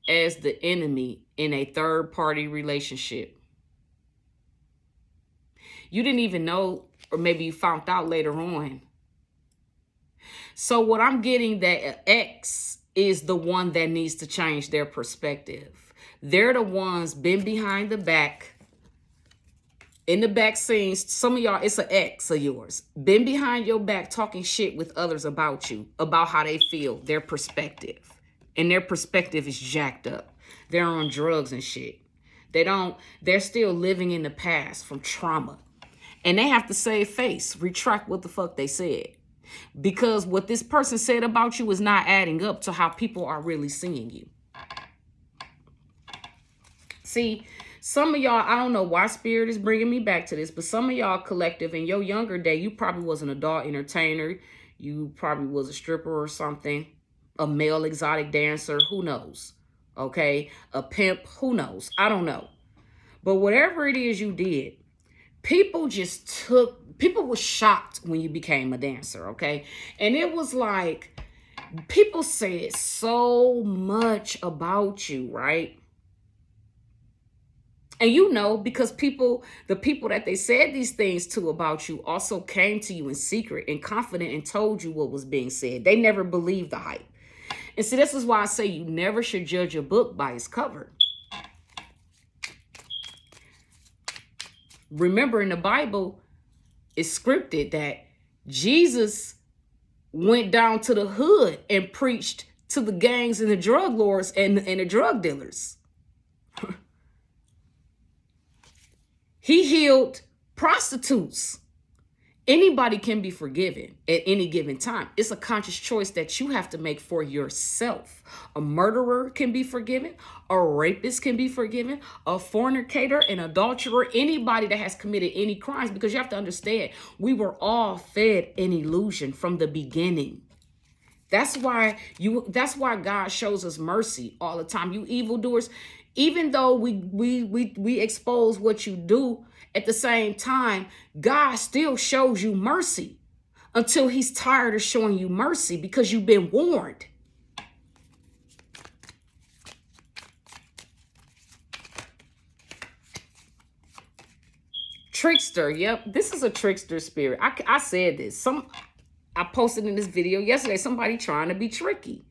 as the enemy in a third-party relationship. You didn't even know, or maybe you found out later on. So what I'm getting, that X is the one that needs to change their perspective. They're the ones been behind the back, in the back scenes. Some of y'all, it's an ex of yours. Been behind your back talking shit with others about you, about how they feel, their perspective. And their perspective is jacked up. They're on drugs and shit. They're still living in the past from trauma. And they have to save face, retract what the fuck they said. Because what this person said about you is not adding up to how people are really seeing you. See, some of y'all, I don't know why Spirit is bringing me back to this, but some of y'all collective, in your younger day, you probably was an adult entertainer. You probably was a stripper or something. A male exotic dancer, who knows? Okay, a pimp, who knows? I don't know. But whatever it is you did, people were shocked when you became a dancer, okay? And it was like, people said so much about you, right? And because the people that they said these things to about you also came to you in secret and confident and told you what was being said. They never believed the hype. And see, this is why I say you never should judge a book by its cover. Remember, in the Bible, it's scripted that Jesus went down to the hood and preached to the gangs and the drug lords and the drug dealers. He healed prostitutes. Anybody can be forgiven at any given time. It's a conscious choice that you have to make for yourself. A murderer can be forgiven. A rapist can be forgiven. A fornicator, an adulterer, anybody that has committed any crimes. Because you have to understand, we were all fed an illusion from the beginning That's why God shows us mercy all the time. You evildoers, even though we expose what you do, at the same time, God still shows you mercy until he's tired of showing you mercy because you've been warned. Trickster. Yep. This is a trickster spirit. I said this. I posted in this video yesterday, somebody trying to be tricky.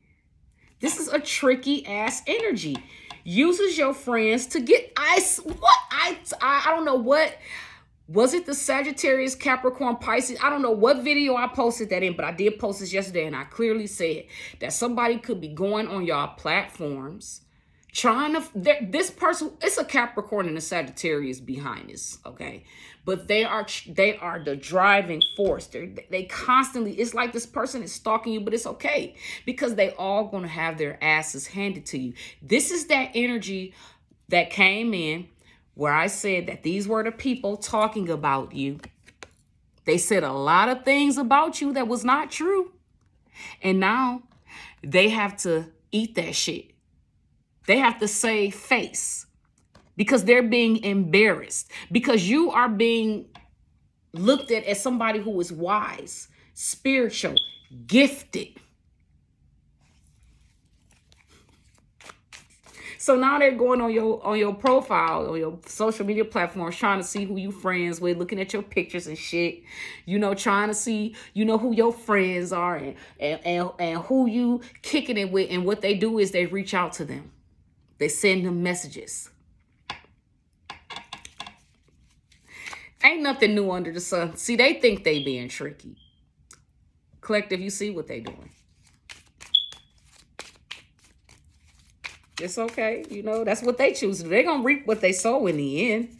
This is a tricky ass energy. Uses your friends to get ice. What? I don't know what. Was it the Sagittarius, Capricorn, Pisces? I don't know what video I posted that in, but I did post this yesterday, and I clearly said that somebody could be going on y'all platforms trying to, this person, it's a Capricorn and a Sagittarius behind this, okay? But they are the driving force. They constantly, it's like this person is stalking you, but it's okay because they all gonna have their asses handed to you. This is that energy that came in where I said that these were the people talking about you. They said a lot of things about you that was not true. And now they have to eat that shit. They have to save face because they're being embarrassed, because you are being looked at as somebody who is wise, spiritual, gifted. So now they're going on your profile, on your social media platforms, trying to see who you friends with, looking at your pictures and shit, trying to see, who your friends are and who you kicking it with. And what they do is they reach out to them. They send them messages. Ain't nothing new under the sun. See, they think they being tricky. Collective, you see what they doing. It's okay. That's what they choose to do. They're going to reap what they sow in the end.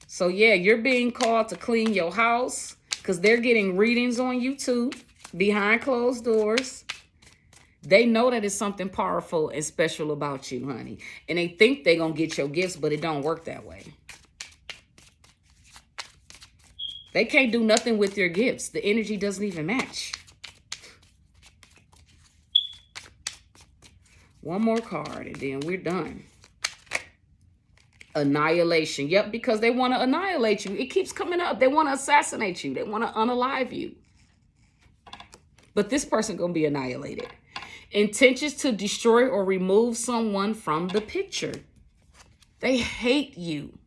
So, yeah, you're being called to clean your house because they're getting readings on YouTube behind closed doors. They know that it's something powerful and special about you, honey. And they think they're going to get your gifts, but it don't work that way. They can't do nothing with your gifts. The energy doesn't even match. One more card and then we're done. Annihilation. Yep, because they want to annihilate you. It keeps coming up. They want to assassinate you. They want to unalive you. But this person going to be annihilated. Intentions to destroy or remove someone from the picture. They hate you.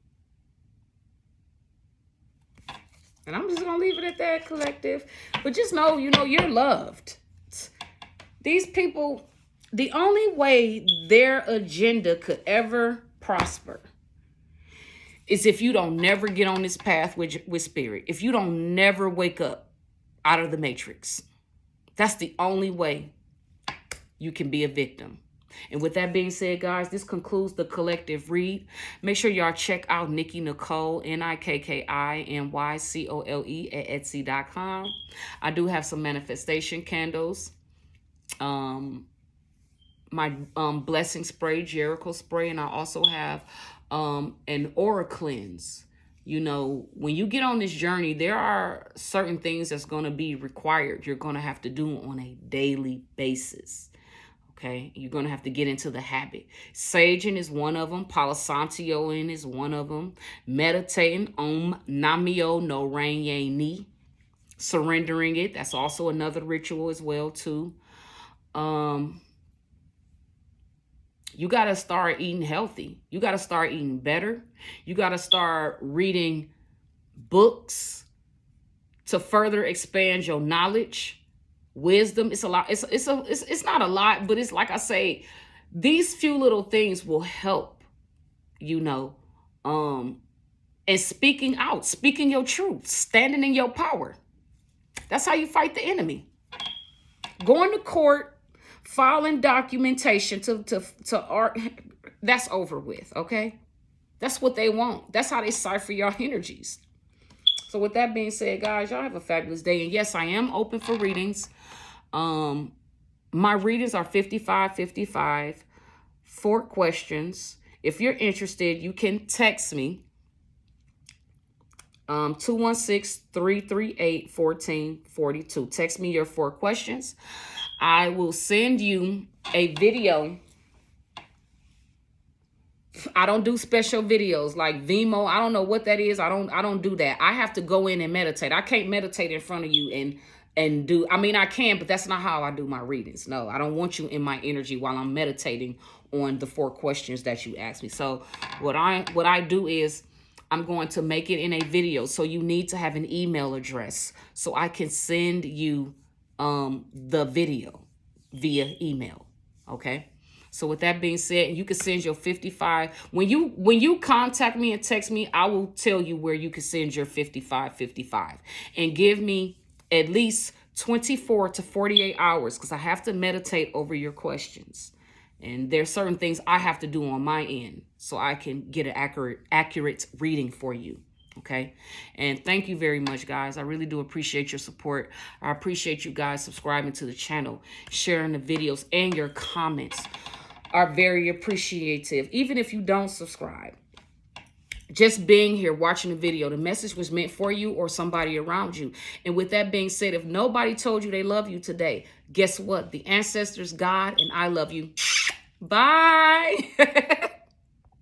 And I'm just going to leave it at that, collective. But just know, you're loved. These people, the only way their agenda could ever prosper is if you don't never get on this path with spirit. If you don't never wake up out of the matrix. That's the only way you can be a victim. And with that being said, guys, this concludes the collective read. Make sure y'all check out Nikki Nicole, NIKKINYCOLE at Etsy.com. I do have some manifestation candles. My blessing spray, Jericho spray, and I also have an aura cleanse. When you get on this journey, there are certain things that's going to be required. You're going to have to do on a daily basis. Okay, you're going to have to get into the habit. Saging is one of them. Palo Santo is one of them. Meditating, Om Namyo No Renge Ni. Surrendering it. That's also another ritual as well, too. You got to start eating healthy. You got to start eating better. You got to start reading books to further expand your knowledge. Wisdom, it's a lot. It's not a lot, but it's like I say, these few little things will help, and speaking out, speaking your truth, standing in your power. That's how you fight the enemy. Going to court, filing documentation to art, that's over with, okay? That's what they want. That's how they cipher your energies. So with that being said, guys, y'all have a fabulous day. And yes, I am open for readings. My readings are 55-55, 4 questions. If you're interested, you can text me 216-338-1442. Text me your 4 questions. I will send you a video. I don't do special videos like Vimo. I don't know what that is. I don't do that. I have to go in and meditate. I can't meditate in front of you and do, I mean, I can, but that's not how I do my readings. No, I don't want you in my energy while I'm meditating on the 4 questions that you asked me. So what I do is I'm going to make it in a video. So you need to have an email address so I can send you the video via email. Okay. So with that being said, you can send your 55. When you contact me and text me, I will tell you where you can send your 5555 and give me at least 24 to 48 hours because I have to meditate over your questions. And there's certain things I have to do on my end so I can get an accurate reading for you. Okay. And thank you very much, guys. I really do appreciate your support. I appreciate you guys subscribing to the channel, sharing the videos, and your comments are very appreciative. Even if you don't subscribe, just being here, watching the video, the message was meant for you or somebody around you. And with that being said, if nobody told you they love you today, guess what? The ancestors, God, and I love you. Bye.